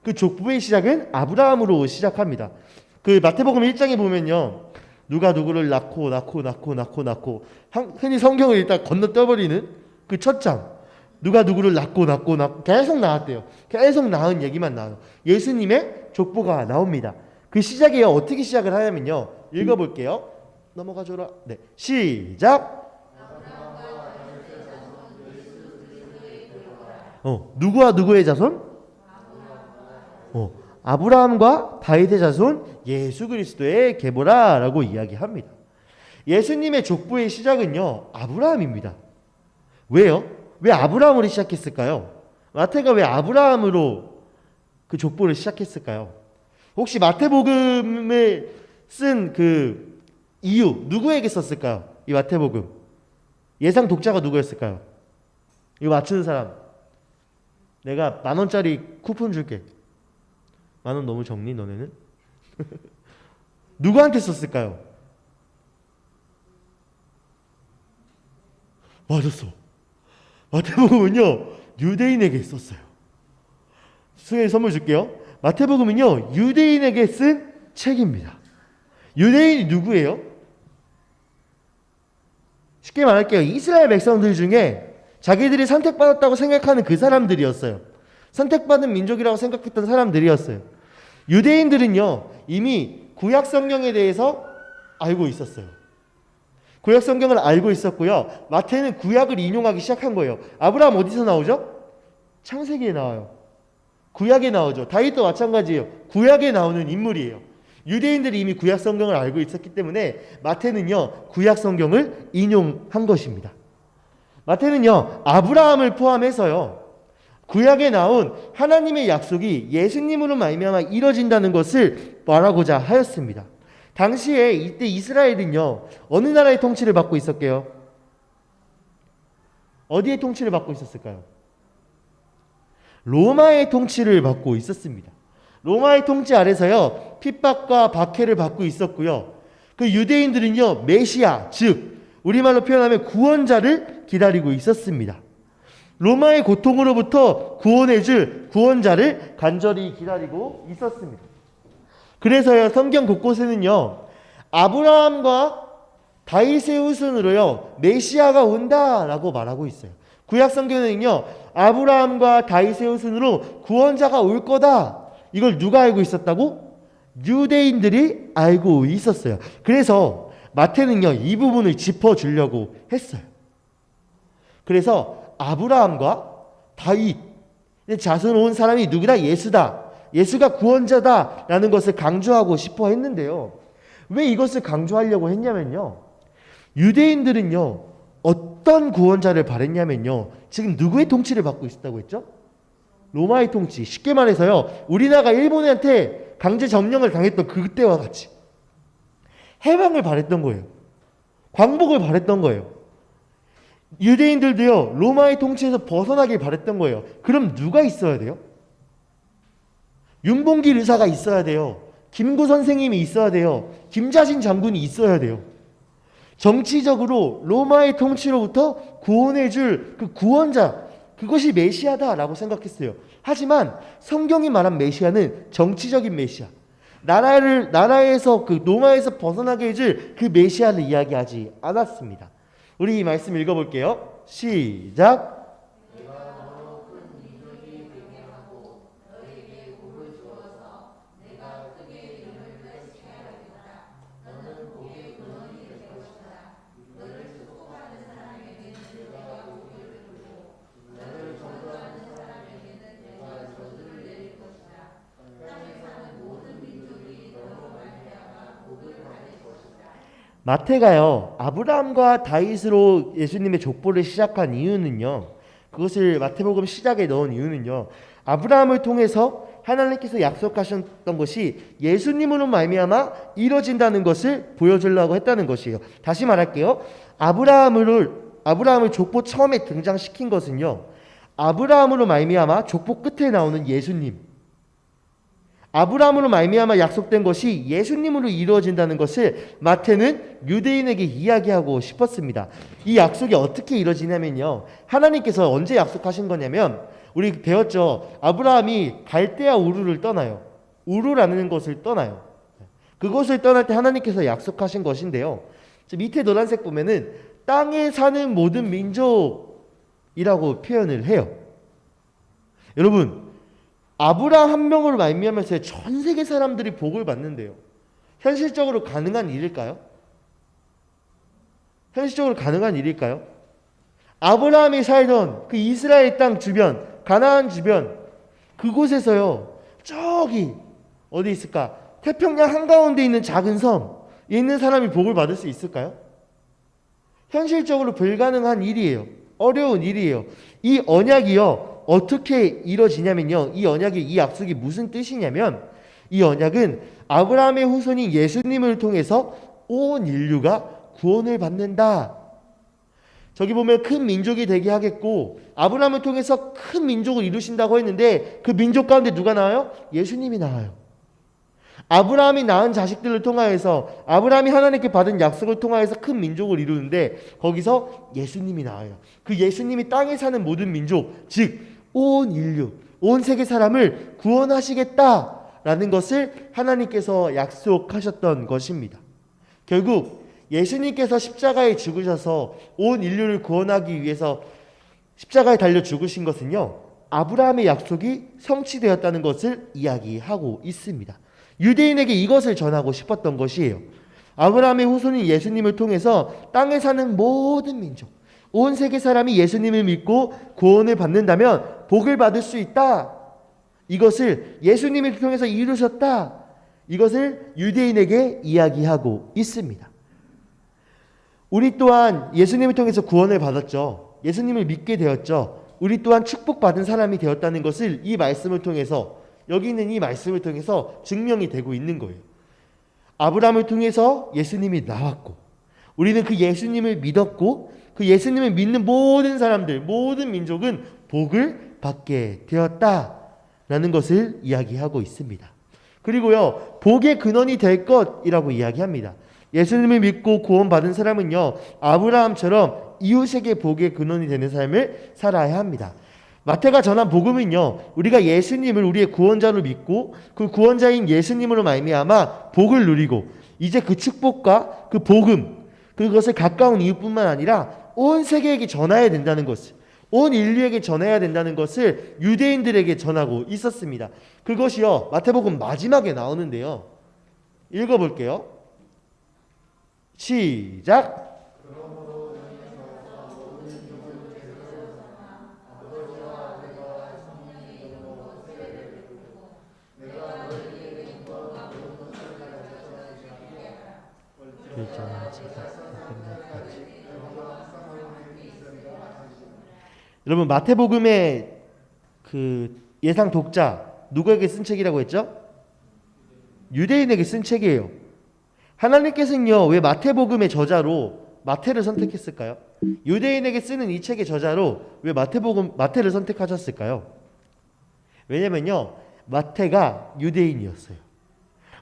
그 족보의 시작은 아브라함으로 시작합니다. 그 마태복음 1장에 보면요, 누가 누구를 낳고 흔히 성경을 일단 건너뛰어버리는 그 첫 장, 누가 누구를 낳고 계속 나왔대요. 계속 낳은 얘기만 나와요. 예수님의 족보가 나옵니다. 그 시작이 어떻게 시작을 하냐면요, 읽어볼게요. 넘어가줘라. 네, 시작. 누구와 누구의 자손? 아브라함과 다윗의 자손 예수 그리스도의 계보라라고 이야기합니다. 예수님의 족보의 시작은요, 아브라함입니다. 왜요? 왜 아브라함으로 시작했을까요? 마태가 왜 아브라함으로 그 족보를 시작했을까요? 혹시 마태복음을 쓴 그 이유, 누구에게 썼을까요? 이 마태복음 예상 독자가 누구였을까요? 이거 맞추는 사람, 내가 10,000원짜리 쿠폰 줄게. 10,000원 너무 적니 너네는? 누구한테 썼을까요? 맞았어. 마태복음은요, 유대인에게 썼어요. 수혜의 선물 줄게요. 마태복음은요, 유대인에게 쓴 책입니다. 유대인이 누구예요? 쉽게 말할게요. 이스라엘 백성들 중에 자기들이 선택받았다고 생각하는 그 사람들이었어요. 선택받은 민족이라고 생각했던 사람들이었어요. 유대인들은요, 이미 구약 성경에 대해서 알고 있었어요. 구약 성경을 알고 있었고요. 마태는 구약을 인용하기 시작한 거예요. 아브라함 어디서 나오죠? 창세기에 나와요. 구약에 나오죠. 다윗도 마찬가지예요. 구약에 나오는 인물이에요. 유대인들이 이미 구약 성경을 알고 있었기 때문에 마태는요, 구약 성경을 인용한 것입니다. 마태는요, 아브라함을 포함해서요, 구약에 나온 하나님의 약속이 예수님으로 말미암아 이뤄진다는 것을 말하고자 하였습니다. 당시에 이때 이스라엘은요, 어느 나라의 통치를 받고 있었게요? 어디의 통치를 받고 있었을까요? 로마의 통치를 받고 있었습니다. 로마의 통치 아래서요, 핍박과 박해를 받고 있었고요. 그 유대인들은요, 메시아, 즉 우리말로 표현하면 구원자를 기다리고 있었습니다. 로마의 고통으로부터 구원해줄 구원자를 간절히 기다리고 있었습니다. 그래서요, 성경 곳곳에는요, 아브라함과 다윗의 후손으로요, 메시아가 온다라고 말하고 있어요. 구약 성경에는요, 아브라함과 다윗의 후손으로 구원자가 올 거다. 이걸 누가 알고 있었다고? 유대인들이 알고 있었어요. 그래서 마태는요, 이 부분을 짚어주려고 했어요. 그래서 아브라함과 다윗 자손 온 사람이 누구다? 예수다. 예수가 구원자다라는 것을 강조하고 싶어 했는데요. 왜 이것을 강조하려고 했냐면요, 유대인들은요, 어떤 구원자를 바랬냐면요, 지금 누구의 통치를 받고 있었다고 했죠? 로마의 통치. 쉽게 말해서요, 우리나라가 일본한테 강제 점령을 당했던 그때와 같이 해방을 바랬던 거예요. 광복을 바랬던 거예요. 유대인들도요, 로마의 통치에서 벗어나길 바랬던 거예요. 그럼 누가 있어야 돼요? 윤봉길 의사가 있어야 돼요. 김구 선생님이 있어야 돼요. 김자신 장군이 있어야 돼요. 정치적으로 로마의 통치로부터 구원해줄 그 구원자, 그것이 메시아다라고 생각했어요. 하지만 성경이 말한 메시아는 정치적인 메시아, 나라에서 그 로마에서 벗어나게 해줄 그 메시아를 이야기하지 않았습니다. 우리 이 말씀 읽어볼게요. 시작. 마태가요, 아브라함과 다윗으로 예수님의 족보를 시작한 이유는요, 그것을 마태복음 시작에 넣은 이유는요. 아브라함을 통해서 하나님께서 약속하셨던 것이 예수님으로 말미암아 이루어진다는 것을 보여주려고 했다는 것이에요. 다시 말할게요. 아브라함을 족보 처음에 등장시킨 것은요. 아브라함으로 말미암아 족보 끝에 나오는 예수님. 아브라함으로 말미암아 약속된 것이 예수님으로 이루어진다는 것을 마태는 유대인에게 이야기하고 싶었습니다. 이 약속이 어떻게 이루어지냐면요. 하나님께서 언제 약속하신 거냐면 우리 배웠죠. 아브라함이 갈대아 우르를 떠나요. 우르라는 것을 떠나요. 그곳을 떠날 때 하나님께서 약속하신 것인데요. 밑에 노란색 보면은 땅에 사는 모든 민족이라고 표현을 해요. 여러분, 아브라함 한 명으로 말미암아서 전 세계 사람들이 복을 받는데요. 현실적으로 가능한 일일까요? 현실적으로 가능한 일일까요? 아브라함이 살던 그 이스라엘 땅 주변, 가나안 주변 그곳에서요. 저기 어디 있을까? 태평양 한가운데 있는 작은 섬에 있는 사람이 복을 받을 수 있을까요? 현실적으로 불가능한 일이에요. 어려운 일이에요. 이 언약이요. 어떻게 이루어지냐면요. 이 언약이 이 약속이 무슨 뜻이냐면 이 언약은 아브라함의 후손인 예수님을 통해서 온 인류가 구원을 받는다. 저기 보면 큰 민족이 되게 하겠고 아브라함을 통해서 큰 민족을 이루신다고 했는데 그 민족 가운데 누가 나와요? 예수님이 나와요. 아브라함이 낳은 자식들을 통하여서 아브라함이 하나님께 받은 약속을 통하여서 큰 민족을 이루는데 거기서 예수님이 나와요. 그 예수님이 땅에 사는 모든 민족, 즉 온 인류, 온 세계 사람을 구원하시겠다라는 것을 하나님께서 약속하셨던 것입니다. 결국 예수님께서 십자가에 죽으셔서 온 인류를 구원하기 위해서 십자가에 달려 죽으신 것은요. 아브라함의 약속이 성취되었다는 것을 이야기하고 있습니다. 유대인에게 이것을 전하고 싶었던 것이에요. 아브라함의 후손인 예수님을 통해서 땅에 사는 모든 민족, 온 세계 사람이 예수님을 믿고 구원을 받는다면 복을 받을 수 있다. 이것을 예수님을 통해서 이루셨다. 이것을 유대인에게 이야기하고 있습니다. 우리 또한 예수님을 통해서 구원을 받았죠. 예수님을 믿게 되었죠. 우리 또한 축복받은 사람이 되었다는 것을 이 말씀을 통해서 여기 있는 이 말씀을 통해서 증명이 되고 있는 거예요. 아브라함을 통해서 예수님이 나왔고 우리는 그 예수님을 믿었고 그 예수님을 믿는 모든 사람들, 모든 민족은 복을 받게 되었다라는 것을 이야기하고 있습니다. 그리고요, 복의 근원이 될 것이라고 이야기합니다. 예수님을 믿고 구원받은 사람은요, 아브라함처럼 이웃에게 복의 근원이 되는 삶을 살아야 합니다. 마태가 전한 복음은요, 우리가 예수님을 우리의 구원자로 믿고 그 구원자인 예수님으로 말미암아 복을 누리고 이제 그 축복과 그 복음, 그것을 가까운 이웃뿐만 아니라 온 세계에게 전해야 된다는 것을, 온 인류에게 전해야 된다는 것을 유대인들에게 전하고 있었습니다. 그것이요, 마태복음 마지막에 나오는데요. 읽어볼게요. 시작. 여러분, 마태복음의 그 예상 독자 누구에게 쓴 책이라고 했죠? 유대인에게 쓴 책이에요. 하나님께서는요, 왜 마태복음의 저자로 마태를 선택했을까요? 유대인에게 쓰는 이 책의 저자로 왜 마태를 선택하셨을까요? 왜냐면요, 마태가 유대인이었어요.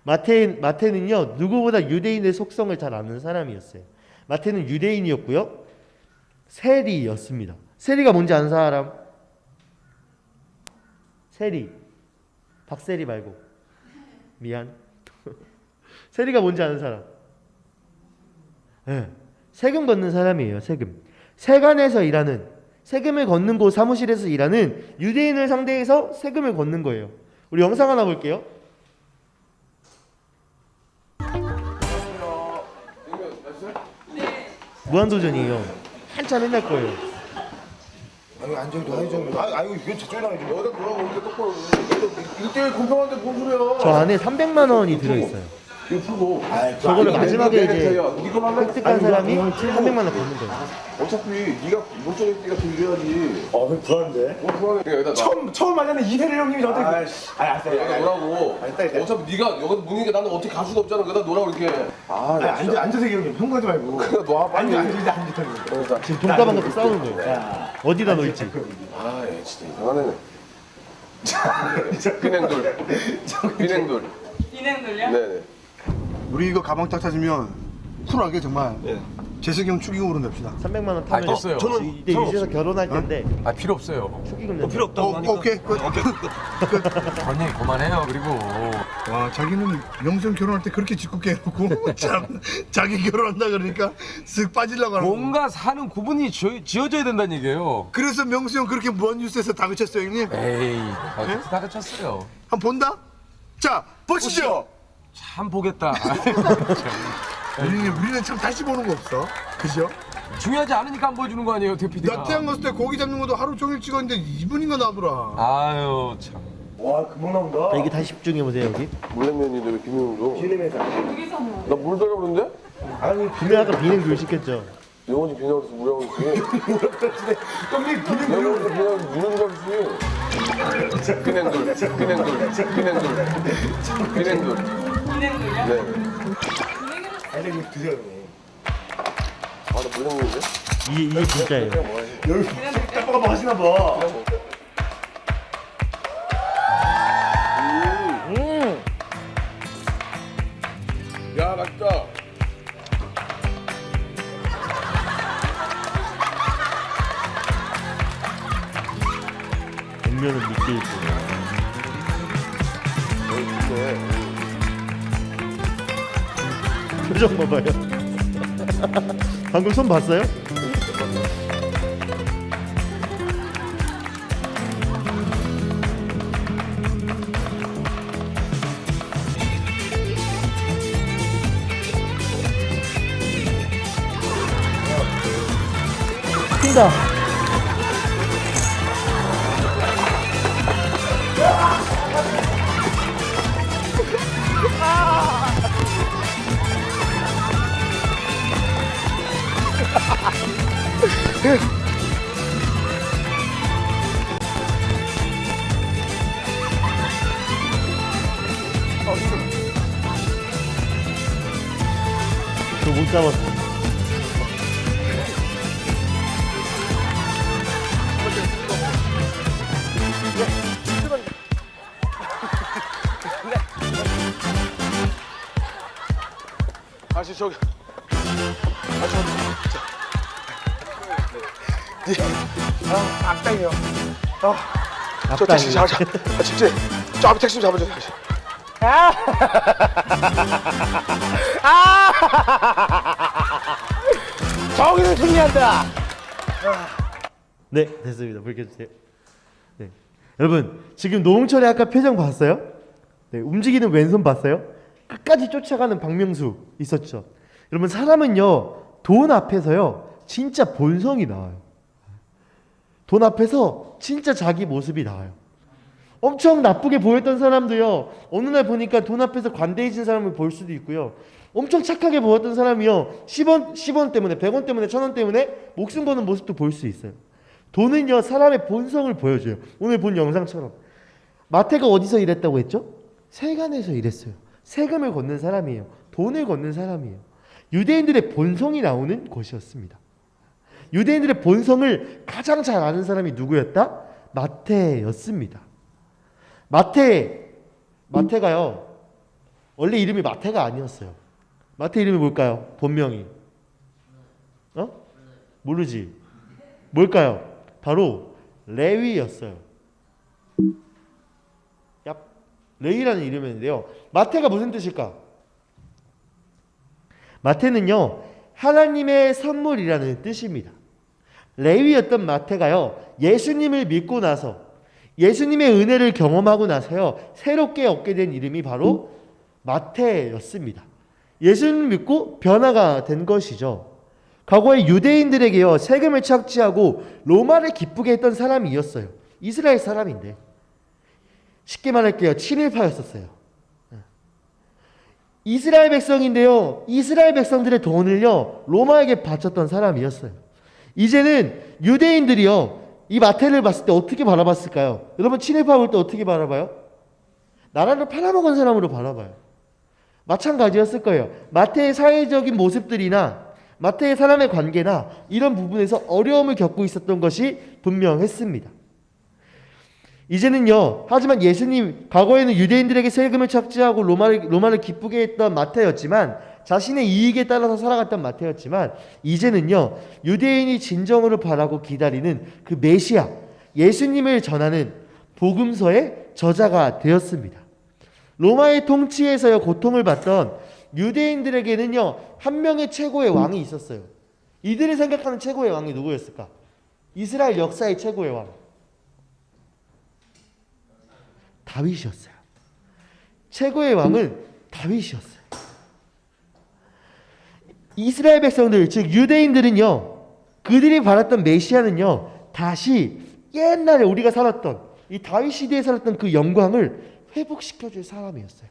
마태는요, 누구보다 유대인의 속성을 잘 아는 사람이었어요. 마태는 유대인이었고요, 세리였습니다. 세리가 뭔지 아는 사람? 세리. 박세리 말고. 미안. 세리가 뭔지 아는 사람? 네. 세금 걷는 사람이에요. 세금. 세관에서 일하는, 세금을 걷는 곳 사무실에서 일하는 유대인을 상대해서 세금을 걷는 거예요. 우리 영상 하나 볼게요. 무한도전이에요. 한참 옛날 거예요. 아니 안정도 하이정도 아니 이거 저쪽이랑 지금 어디 뭐라고 이렇게 똑바로 1대1 공평한데 뭔 소리야. 저 안에 300만 원이 들어있어요. 이거 풀고. 저거를 마지막에 이제 이거 할래? 획득한 사람이 300만 원 받는 거예요. 어차피 네가 문쪽에 네가 들려야지. 그럼 불안한데. 불안해. 여기다 처음 만나는 이세를 형님이 저한테 알았어. 여기다 놓으라고. 어차피 네가 여기다 묻는 게 나는 어떻게 갈 수가 없잖아. 여기다 놓으라고 이렇게. 앉아서 형님 형 가지 말고. 그래 놔 빨리. 앉아. 지금 돈가방 갖고 싸우는 거예요. 어디다 놓을지. 아, 얘 진짜 이상하네. 비냉돌. 비냉돌. 비냉돌려? 네네. 우리 이거 가방 딱 찾으면 쿨하게 정말 재석이 형 축의금으로 냅시다. 300만 원 타면 됐어요. 저는 이때 유재석 결혼할 텐데 아 필요 없어요. 축의금 낸다. 필요 없다고 하니까. 오케이. 그런 얘기 그만해요. 그리고 와 자기는 명수 형 결혼할 때 그렇게 짓궂게 해놓고 참 자기 결혼한다 그러니까 쓱 빠지려고 하는 거. 뭔가 사는 구분이 지어져야 된다는 얘기예요. 그래서 명수 형 그렇게 무한 뉴스에서 다그쳤어요 형님. 에이, 다 그쳤어요. 한번 본다? 자 보시죠. 참 보겠다. 우리는 참 다시 보는 거 없어. 그죠? 중요하지 않으니까 안 보여주는 거 아니에요, 대피디가. 나 태양 갔을 때 고기 잡는 것도 하루 종일 찍었는데 2분인가 나더라. 아유 참. 와 금방 나온다. 자, 여기 다시 집중해 보세요 여기. 물냉면인데 왜 비냉도? 여기서 뭐? 나물 달라고 그러는데? 아니 분명 아까 비냉 시켰죠. 영원히 비냉으로 물이라고 그러지. 형님 비냉 내가 그래서 그냥 물이라고 그러지. 비냉돌. 비냉돌. 비냉돌. 비냉돌. 비냉돌려? 네. 아니 이거 드세요. 아, 나 물냉면인데? 이게 진짜예요. 깜빡깜빡 하시나 봐. 야, 맛있다. 냉면은 밑에 있고. 표정 봐봐요. 방금 손 봤어요? 뛴다. 저 못 잡았어. 다시 저기. 악당이요. 저 택시 잡자. 아, 집제. 저 앞에 택시 좀 잡아줘. 정의를 승리한다. 네, 됐습니다. 불 켜주세요. 네, 여러분 지금 노홍철의 아까 표정 봤어요? 네, 움직이는 왼손 봤어요? 끝까지 쫓아가는 박명수 있었죠. 여러분 사람은요 돈 앞에서요 진짜 본성이 나와요. 돈 앞에서 진짜 자기 모습이 나와요. 엄청 나쁘게 보였던 사람도요 어느 날 보니까 돈 앞에서 관대해진 사람을 볼 수도 있고요. 엄청 착하게 보였던 사람이요 10원 때문에 100원 때문에 1000원 때문에 목숨 거는 모습도 볼 수 있어요. 돈은요 사람의 본성을 보여줘요. 오늘 본 영상처럼 마태가 어디서 일했다고 했죠? 세간에서 일했어요. 세금을 걷는 사람이에요. 돈을 걷는 사람이에요. 유대인들의 본성이 나오는 곳이었습니다. 유대인들의 본성을 가장 잘 아는 사람이 누구였다? 마태였습니다. 마태가요 원래 이름이 마태가 아니었어요. 마태 이름이 뭘까요? 본명이 모르지? 뭘까요? 바로 레위였어요. 얍. 레위라는 이름이었는데요. 마태가 무슨 뜻일까? 마태는요 하나님의 선물이라는 뜻입니다. 레위였던 마태가요 예수님을 믿고 나서 예수님의 은혜를 경험하고 나서요 새롭게 얻게 된 이름이 바로 마태였습니다. 예수님을 믿고 변화가 된 것이죠. 과거에 유대인들에게요 세금을 착취하고 로마를 기쁘게 했던 사람이었어요. 이스라엘 사람인데 쉽게 말할게요 친일파였었어요. 이스라엘 백성인데요. 이스라엘 백성들의 돈을요. 로마에게 바쳤던 사람이었어요. 이제는 유대인들이요. 이 마태를 봤을 때 어떻게 바라봤을까요? 여러분 친일파 볼 때 어떻게 바라봐요? 나라를 팔아먹은 사람으로 바라봐요. 마찬가지였을 거예요. 마태의 사회적인 모습들이나 마태의 사람의 관계나 이런 부분에서 어려움을 겪고 있었던 것이 분명했습니다. 이제는요. 하지만 예수님 과거에는 유대인들에게 세금을 착취하고 로마를 기쁘게 했던 마태였지만 자신의 이익에 따라서 살아갔던 마태였지만 이제는요. 유대인이 진정으로 바라고 기다리는 그 메시아 예수님을 전하는 복음서의 저자가 되었습니다. 로마의 통치에서요 고통을 받던 유대인들에게는요 한 명의 최고의 왕이 있었어요. 이들이 생각하는 최고의 왕이 누구였을까? 이스라엘 역사의 최고의 왕 다윗이었어요. 최고의 왕은 다윗이었어요. 이스라엘 백성들 즉 유대인들은요 그들이 바랐던 메시아는요 다시 옛날에 우리가 살았던 이 다윗 시대에 살았던 그 영광을 회복시켜줄 사람이었어요.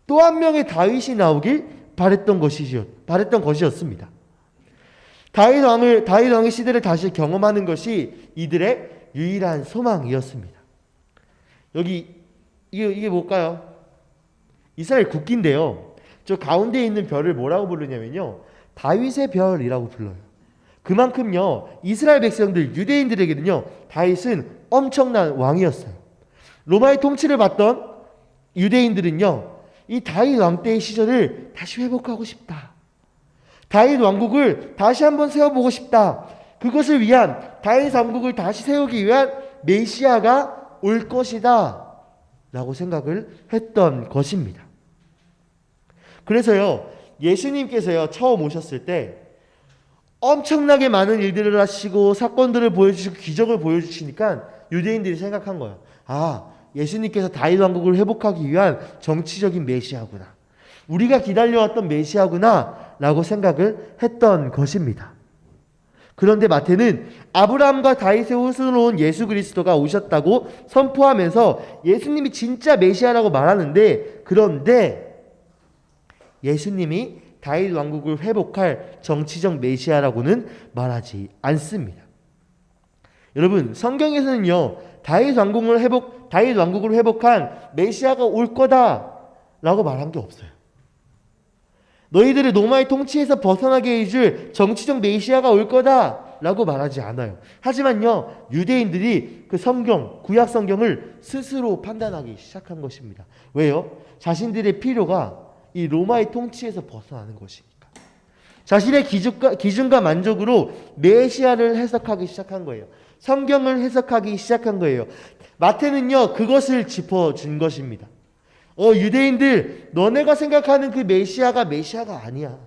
또 한 명의 다윗이 나오길 바랬던 것이었습니다. 다윗 왕의 시대를 다시 경험하는 것이 이들의 유일한 소망이었습니다. 여기 이게 뭘까요? 이스라엘 국기인데요. 저 가운데 있는 별을 뭐라고 부르냐면요. 다윗의 별이라고 불러요. 그만큼요. 이스라엘 백성들 유대인들에게는요. 다윗은 엄청난 왕이었어요. 로마의 통치를 받던 유대인들은요. 이 다윗 왕 때의 시절을 다시 회복하고 싶다. 다윗 왕국을 다시 한번 세워보고 싶다. 그것을 위한 다윗 왕국을 다시 세우기 위한 메시아가 올 것이다. 라고 생각을 했던 것입니다. 그래서요. 예수님께서요. 처음 오셨을 때 엄청나게 많은 일들을 하시고 사건들을 보여주시고 기적을 보여주시니까 유대인들이 생각한 거예요. 아, 예수님께서 다윗 왕국을 회복하기 위한 정치적인 메시아구나. 우리가 기다려왔던 메시아구나 라고 생각을 했던 것입니다. 그런데 마태는 아브라함과 다윗의 후손으로 온 예수 그리스도가 오셨다고 선포하면서 예수님이 진짜 메시아라고 말하는데 그런데 예수님이 다윗 왕국을 회복할 정치적 메시아라고는 말하지 않습니다. 여러분 성경에서는요 다윗 왕국을 회복한 메시아가 올 거다라고 말한 게 없어요. 너희들을 로마의 통치에서 벗어나게 해줄 정치적 메시아가 올 거다라고 말하지 않아요. 하지만요 유대인들이 그 성경 구약 성경을 스스로 판단하기 시작한 것입니다. 왜요? 자신들의 필요가 이 로마의 통치에서 벗어나는 것이니까. 자신의 기준과 만족으로 메시아를 해석하기 시작한 거예요. 성경을 해석하기 시작한 거예요. 마태는요 그것을 짚어준 것입니다. 유대인들 너네가 생각하는 그 메시아가 아니야.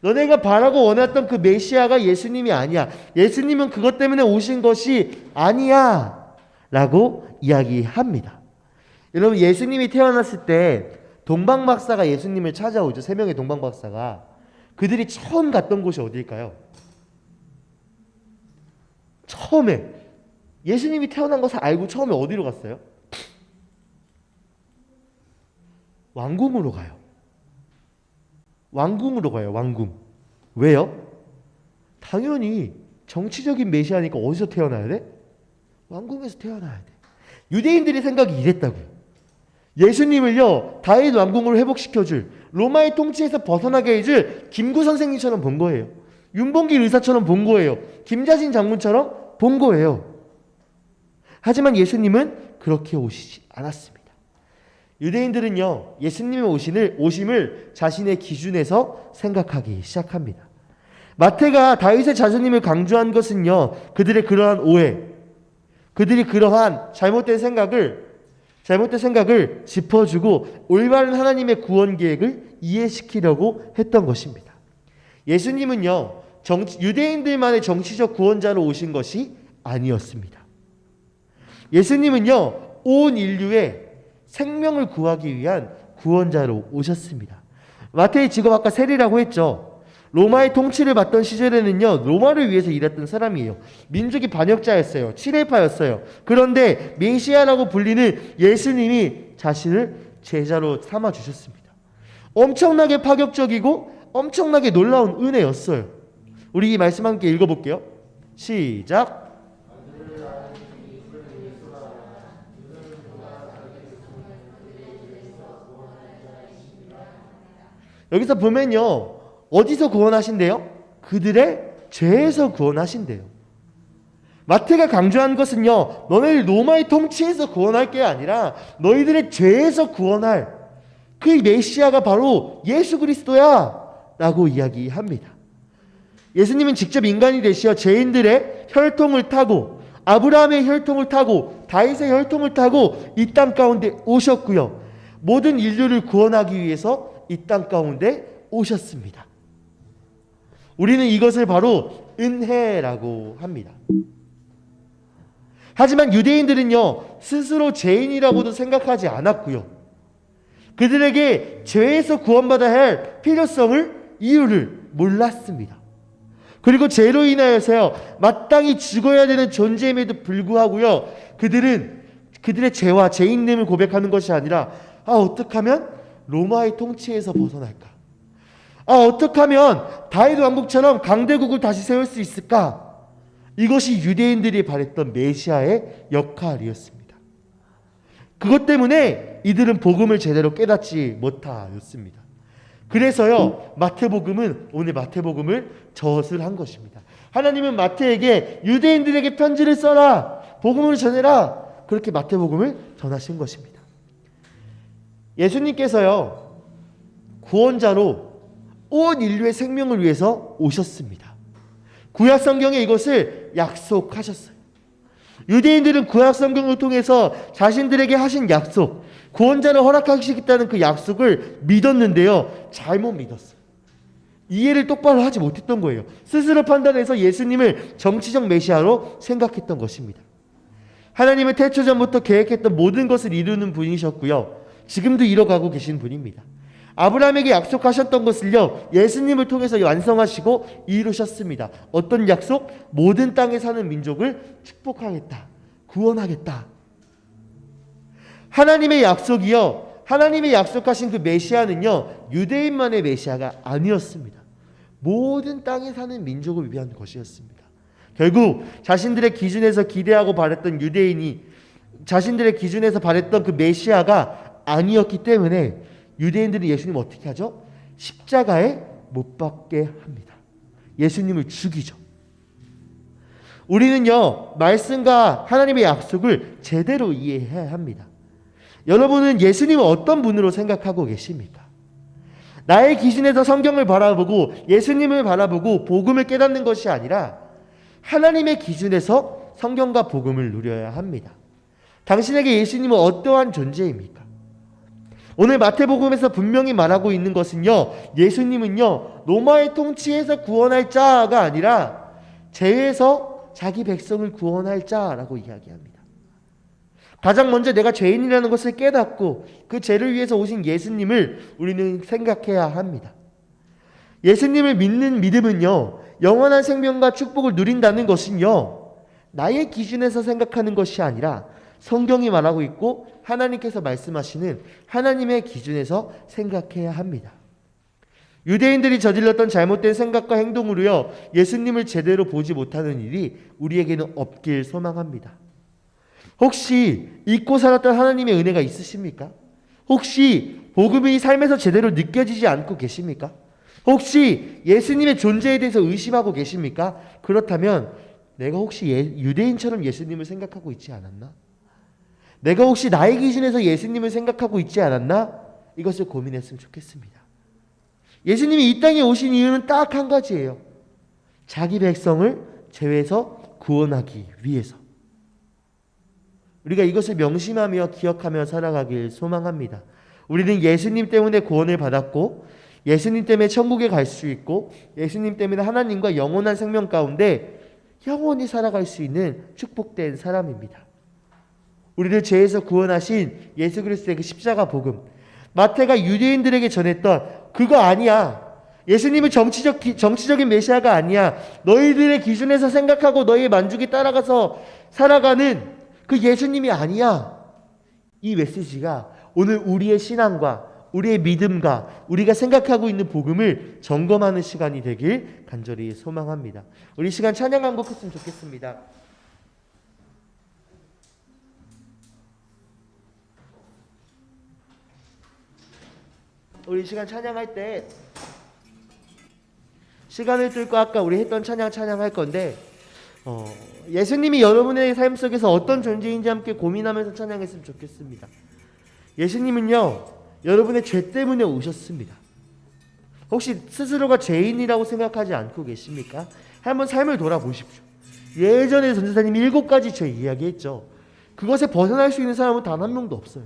너네가 바라고 원했던 그 메시아가 예수님이 아니야. 예수님은 그것 때문에 오신 것이 아니야 라고 이야기합니다. 여러분 예수님이 태어났을 때 동방박사가 예수님을 찾아오죠. 3명의 동방박사가. 그들이 처음 갔던 곳이 어디일까요? 처음에 예수님이 태어난 것을 알고 처음에 어디로 갔어요? 왕궁으로 가요. 왕궁으로 가요. 왕궁. 왜요? 당연히 정치적인 메시아니까 어디서 태어나야 돼? 왕궁에서 태어나야 돼. 유대인들의 생각이 이랬다고요. 예수님을요 다윗 왕궁을 회복시켜줄 로마의 통치에서 벗어나게 해줄 김구 선생님처럼 본 거예요. 윤봉길 의사처럼 본 거예요. 김자진 장군처럼 본 거예요. 하지만 예수님은 그렇게 오시지 않았습니다. 유대인들은요 예수님의 오심을 자신의 기준에서 생각하기 시작합니다. 마태가 다윗의 자손임을 강조한 것은요 그들의 그러한 오해, 그들이 그러한 잘못된 생각을 짚어주고 올바른 하나님의 구원 계획을 이해시키려고 했던 것입니다. 예수님은요 유대인들만의 정치적 구원자로 오신 것이 아니었습니다. 예수님은요 온 인류의 생명을 구하기 위한 구원자로 오셨습니다. 마태의 직업 아까 세리라고 했죠. 로마의 통치를 받던 시절에는요 로마를 위해서 일했던 사람이에요. 민족의 반역자였어요. 친일파였어요. 그런데 메시아라고 불리는 예수님이 자신을 제자로 삼아 주셨습니다. 엄청나게 파격적이고 엄청나게 놀라운 은혜였어요. 우리 이 말씀 함께 읽어볼게요. 시작. 여기서 보면요, 어디서 구원하신대요? 그들의 죄에서 구원하신대요. 마태가 강조한 것은요, 너희를 로마의 통치에서 구원할 게 아니라 너희들의 죄에서 구원할 그 메시아가 바로 예수 그리스도야 라고 이야기합니다. 예수님은 직접 인간이 되시어 죄인들의 혈통을 타고 아브라함의 혈통을 타고 다윗의 혈통을 타고 이 땅 가운데 오셨고요, 모든 인류를 구원하기 위해서 이 땅 가운데 오셨습니다. 우리는 이것을 바로 은혜라고 합니다. 하지만 유대인들은요, 스스로 죄인이라고도 생각하지 않았고요, 그들에게 죄에서 구원받아야 할 필요성을, 이유를 몰랐습니다. 그리고 죄로 인하여서요, 마땅히 죽어야 되는 존재임에도 불구하고요, 그들은 그들의 죄와 죄인됨을 고백하는 것이 아니라, 어떻게 하면 로마의 통치에서 벗어날까? 어떻게 하면 다윗 왕국처럼 강대국을 다시 세울 수 있을까? 이것이 유대인들이 바랬던 메시아의 역할이었습니다. 그것 때문에 이들은 복음을 제대로 깨닫지 못하였습니다. 그래서요, 오늘 마태복음을 저술한 것입니다. 하나님은 마태에게 유대인들에게 편지를 써라, 복음을 전해라, 그렇게 마태복음을 전하신 것입니다. 예수님께서요, 구원자로 온 인류의 생명을 위해서 오셨습니다. 구약 성경에 이것을 약속하셨어요. 유대인들은 구약 성경을 통해서 자신들에게 하신 약속, 구원자를 허락하시겠다는 그 약속을 믿었는데요, 잘못 믿었어요. 이해를 똑바로 하지 못했던 거예요. 스스로 판단해서 예수님을 정치적 메시아로 생각했던 것입니다. 하나님은 태초 전부터 계획했던 모든 것을 이루는 분이셨고요, 지금도 이뤄가고 계신 분입니다. 아브라함에게 약속하셨던 것을요, 예수님을 통해서 완성하시고 이루셨습니다. 어떤 약속? 모든 땅에 사는 민족을 축복하겠다, 구원하겠다. 하나님의 약속이요, 하나님의 약속하신 그 메시아는요, 유대인만의 메시아가 아니었습니다. 모든 땅에 사는 민족을 위한 것이었습니다. 결국 자신들의 기준에서 기대하고 바랬던 유대인이 자신들의 기준에서 바랬던 그 메시아가 아니었기 때문에 유대인들은 예수님을 어떻게 하죠? 십자가에 못 박게 합니다. 예수님을 죽이죠. 우리는요, 말씀과 하나님의 약속을 제대로 이해해야 합니다. 여러분은 예수님을 어떤 분으로 생각하고 계십니까? 나의 기준에서 성경을 바라보고 예수님을 바라보고 복음을 깨닫는 것이 아니라 하나님의 기준에서 성경과 복음을 누려야 합니다. 당신에게 예수님은 어떠한 존재입니까? 오늘 마태복음에서 분명히 말하고 있는 것은요, 예수님은요, 로마의 통치에서 구원할 자가 아니라 죄에서 자기 백성을 구원할 자라고 이야기합니다. 가장 먼저 내가 죄인이라는 것을 깨닫고 그 죄를 위해서 오신 예수님을 우리는 생각해야 합니다. 예수님을 믿는 믿음은요, 영원한 생명과 축복을 누린다는 것은요, 나의 기준에서 생각하는 것이 아니라 성경이 말하고 있고 하나님께서 말씀하시는 하나님의 기준에서 생각해야 합니다. 유대인들이 저질렀던 잘못된 생각과 행동으로요, 예수님을 제대로 보지 못하는 일이 우리에게는 없길 소망합니다. 혹시 잊고 살았던 하나님의 은혜가 있으십니까? 혹시 복음이 삶에서 제대로 느껴지지 않고 계십니까? 혹시 예수님의 존재에 대해서 의심하고 계십니까? 그렇다면 내가 혹시 유대인처럼 예수님을 생각하고 있지 않았나? 내가 혹시 나의 기준에서 예수님을 생각하고 있지 않았나? 이것을 고민했으면 좋겠습니다. 예수님이 이 땅에 오신 이유는 딱 한 가지예요. 자기 백성을 죄에서 구원하기 위해서. 우리가 이것을 명심하며 기억하며 살아가길 소망합니다. 우리는 예수님 때문에 구원을 받았고 예수님 때문에 천국에 갈 수 있고 예수님 때문에 하나님과 영원한 생명 가운데 영원히 살아갈 수 있는 축복된 사람입니다. 우리를 죄에서 구원하신 예수 그리스도의 그 십자가 복음, 마태가 유대인들에게 전했던 그거 아니야. 예수님은 정치적인 메시아가 아니야. 너희들의 기준에서 생각하고 너희의 만족에 따라가서 살아가는 그 예수님이 아니야. 이 메시지가 오늘 우리의 신앙과 우리의 믿음과 우리가 생각하고 있는 복음을 점검하는 시간이 되길 간절히 소망합니다. 우리 시간 찬양 한 곡 했으면 좋겠습니다. 우리 시간 찬양할 때 시간을 뚫고 아까 우리 했던 찬양할 건데 예수님이 여러분의 삶 속에서 어떤 존재인지 함께 고민하면서 찬양했으면 좋겠습니다. 예수님은요, 여러분의 죄 때문에 오셨습니다. 혹시 스스로가 죄인이라고 생각하지 않고 계십니까? 한번 삶을 돌아보십시오. 예전에 전도사님이 7가지 죄 이야기했죠. 그것에 벗어날 수 있는 사람은 단 한 명도 없어요.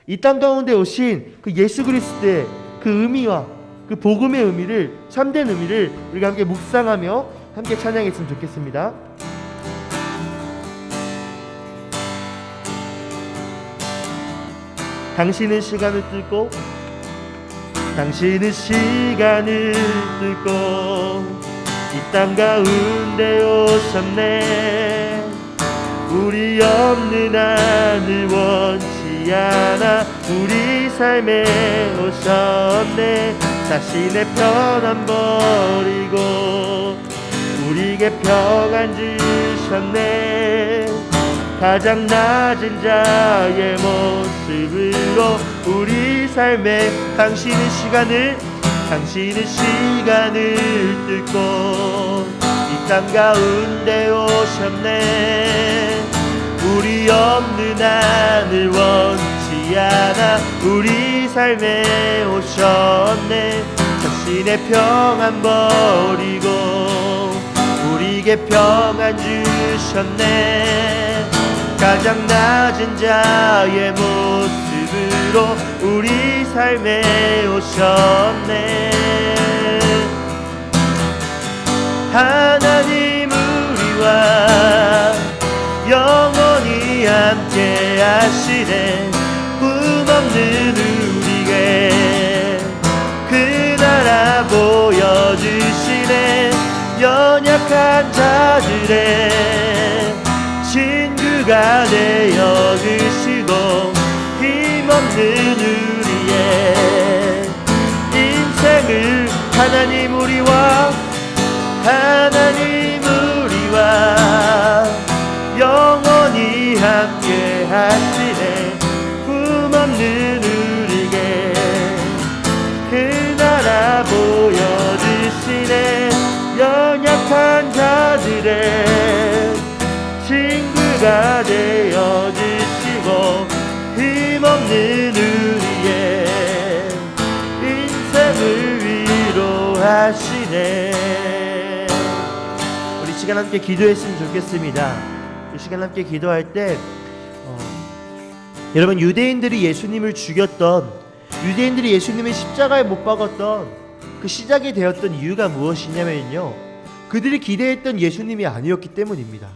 이 땅 가운데 오신 그 예수 그리스도의 그 의미와 그 복음의 의미를, 참된 의미를 우리가 함께 묵상하며 함께 찬양했으면 좋겠습니다. 당신은 시간을 뚫고 이 땅 가운데 오셨네. 우리 없는 하늘 원치 않아 우리 삶에 오셨네. 자신의 편안 버리고 우리에게 평안 주셨네. 가장 낮은 자의 모습으로 우리 삶에 당신은 시간을 뚫고 이 땅 가운데 오셨네. 우리 없는 하늘 원치 않아 우리 삶에 오셨네. 자신의 평안 버리고 우리에게 평안 주셨네. 가장 낮은 자의 모습으로 우리 삶에 오셨네. 하나님 우리와 영원히 함께 하시네. 꿈없는 우리에게 그 나라 보여주시네. 연약한 자들의 친구가 되어 주시고 힘없는 우리의 인생을 하나님 우리와 영원히 함께 하시네. 꿈없는 우리에게 그 나라 보여주시네. 연약한 자들의 친구가 되어주시고 힘없는 우리의 인생을 위로하시네. 우리 시간 함께 기도했으면 좋겠습니다. 이 시간 함께 기도할 때 여러분, 유대인들이 예수님을 죽였던, 유대인들이 예수님을 십자가에 못 박았던 그 시작이 되었던 이유가 무엇이냐면요, 그들이 기대했던 예수님이 아니었기 때문입니다.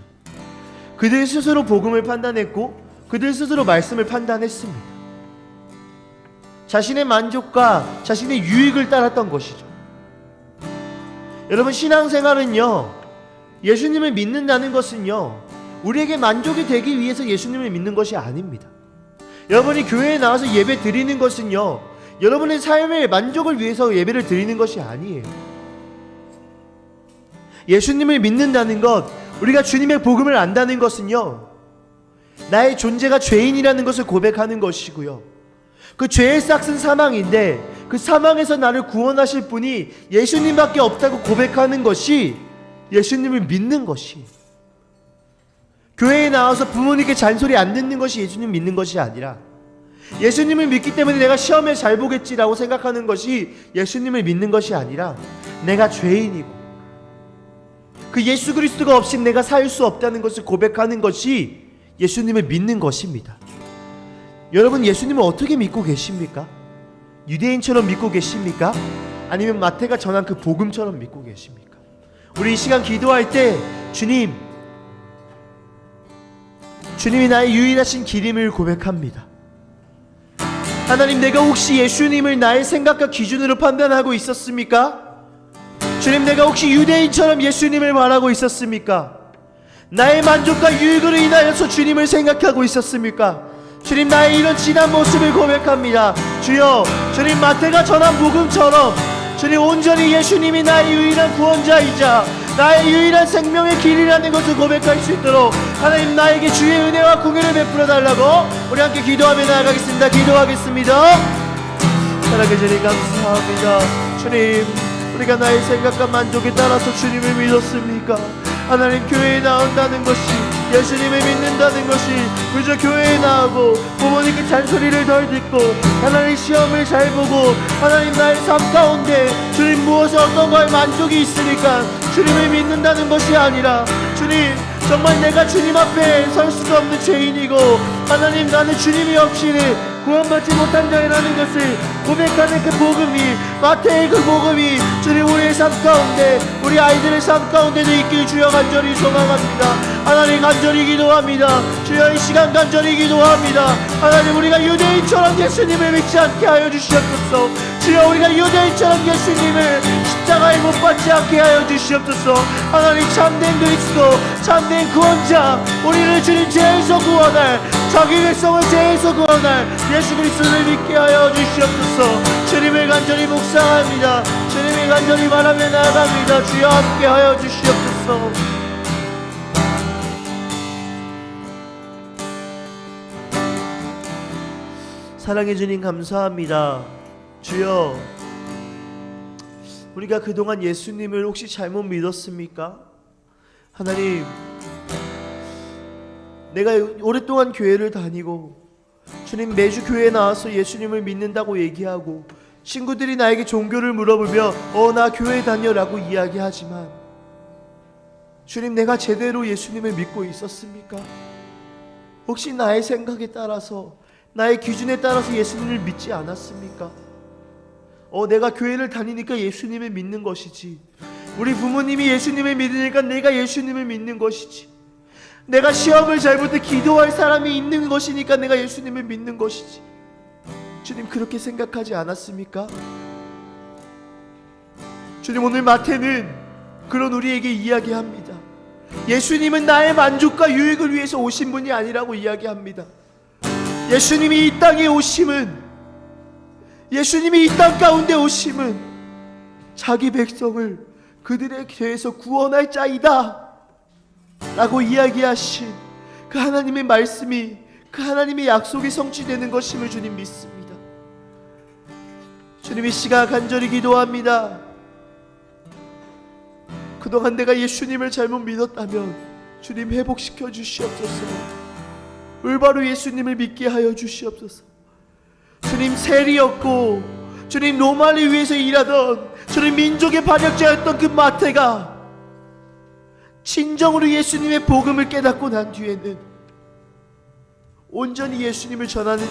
그들 스스로 복음을 판단했고 그들 스스로 말씀을 판단했습니다. 자신의 만족과 자신의 유익을 따랐던 것이죠. 여러분, 신앙생활은요, 예수님을 믿는다는 것은요, 우리에게 만족이 되기 위해서 예수님을 믿는 것이 아닙니다. 여러분이 교회에 나와서 예배 드리는 것은요, 여러분의 삶의 만족을 위해서 예배를 드리는 것이 아니에요. 예수님을 믿는다는 것, 우리가 주님의 복음을 안다는 것은요, 나의 존재가 죄인이라는 것을 고백하는 것이고요, 그 죄의 싹은 사망인데 그 사망에서 나를 구원하실 분이 예수님밖에 없다고 고백하는 것이 예수님을 믿는 것이에요. 교회에 나와서 부모님께 잔소리 안 듣는 것이 예수님 믿는 것이 아니라, 예수님을 믿기 때문에 내가 시험에 잘 보겠지라고 생각하는 것이 예수님을 믿는 것이 아니라, 내가 죄인이고 그 예수 그리스도가 없이 내가 살 수 없다는 것을 고백하는 것이 예수님을 믿는 것입니다. 여러분, 예수님을 어떻게 믿고 계십니까? 유대인처럼 믿고 계십니까? 아니면 마태가 전한 그 복음처럼 믿고 계십니까? 우리 이 시간 기도할 때 주님이 나의 유일하신 길임을 고백합니다. 하나님, 내가 혹시 예수님을 나의 생각과 기준으로 판단하고 있었습니까? 주님, 내가 혹시 유대인처럼 예수님을 말하고 있었습니까? 나의 만족과 유익으로 인하여서 주님을 생각하고 있었습니까? 주님, 나의 이런 지난 모습을 고백합니다. 주여, 주님, 마태가 전한 복음처럼 주님, 온전히 예수님이 나의 유일한 구원자이자 나의 유일한 생명의 길이라는 것을 고백할 수 있도록 하나님, 나에게 주의 은혜와 공유를 베풀어 달라고 우리 함께 기도하며 나아가겠습니다. 기도하겠습니다. 사랑해 주님, 감사합니다. 주님, 우리가 나의 생각과 만족에 따라서 주님을 믿었습니까? 하나님, 교회에 나온다는 것이, 예수님을 믿는다는 것이 그저 교회에 나오고 부모님께 잔소리를 덜 듣고 하나님 시험을 잘 보고 하나님 나의 삶 가운데 주님 무엇에 어떤 거에 만족이 있으니까 주님을 믿는다는 것이 아니라, 주님, 정말 내가 주님 앞에 설 수도 없는 죄인이고 하나님, 나는 주님이 없이는 구원받지 못한 자라는 것을 고백하는 그 복음이, 마태의 그 복음이 주님 우리의 삶 가운데, 우리 아이들의 삶 가운데도 있길 주여 간절히 소망합니다. 하나님, 간절히 기도합니다. 주여, 이 시간 간절히 기도합니다. 하나님, 우리가 유대인처럼 예수님을 믿지 않게 하여 주시옵소서. 주여, 우리가 유대인처럼 예수님을 십자가에 못 박지 않게 하여 주시옵소서. 하나님, 참된 그리스도, 참된 구원자, 우리를 주님 죄에서 구원할, 자기 백성을 죄에서 구원할 예수 그리스도를 믿게 하여 주시옵소서. 주님을 간절히 묵상합니다. 주님을 간절히 바라며 나아갑니다. 주여, 함께 하여 주시옵소서. 사랑해 주님, 감사합니다. 주여, 우리가 그동안 예수님을 혹시 잘못 믿었습니까? 하나님, 내가 오랫동안 교회를 다니고 주님, 매주 교회에 나와서 예수님을 믿는다고 얘기하고 친구들이 나에게 종교를 물어보며 나 교회 다녀라고 이야기하지만, 주님, 내가 제대로 예수님을 믿고 있었습니까? 혹시 나의 생각에 따라서, 나의 기준에 따라서 예수님을 믿지 않았습니까? 내가 교회를 다니니까 예수님을 믿는 것이지, 우리 부모님이 예수님을 믿으니까 내가 예수님을 믿는 것이지, 내가 시험을 잘 볼 때 기도할 사람이 있는 것이니까 내가 예수님을 믿는 것이지, 주님, 그렇게 생각하지 않았습니까? 주님, 오늘 마태는 그런 우리에게 이야기합니다. 예수님은 나의 만족과 유익을 위해서 오신 분이 아니라고 이야기합니다. 예수님이 이 땅에 오심은, 예수님이 이 땅 가운데 오심은 자기 백성을 그들의 죄에서 구원할 자이다 라고 이야기하신 그 하나님의 말씀이, 그 하나님의 약속이 성취되는 것임을 주님 믿습니다. 주님, 이 시간 간절히 기도합니다. 그동안 내가 예수님을 잘못 믿었다면 주님, 회복시켜 주시옵소서. 올바로 예수님을 믿게 하여 주시옵소서. 주님, 세리였고 주님, 로마를 위해서 일하던 주님, 민족의 반역자였던 그 마태가 진정으로 예수님의 복음을 깨닫고 난 뒤에는 온전히 예수님을 전하는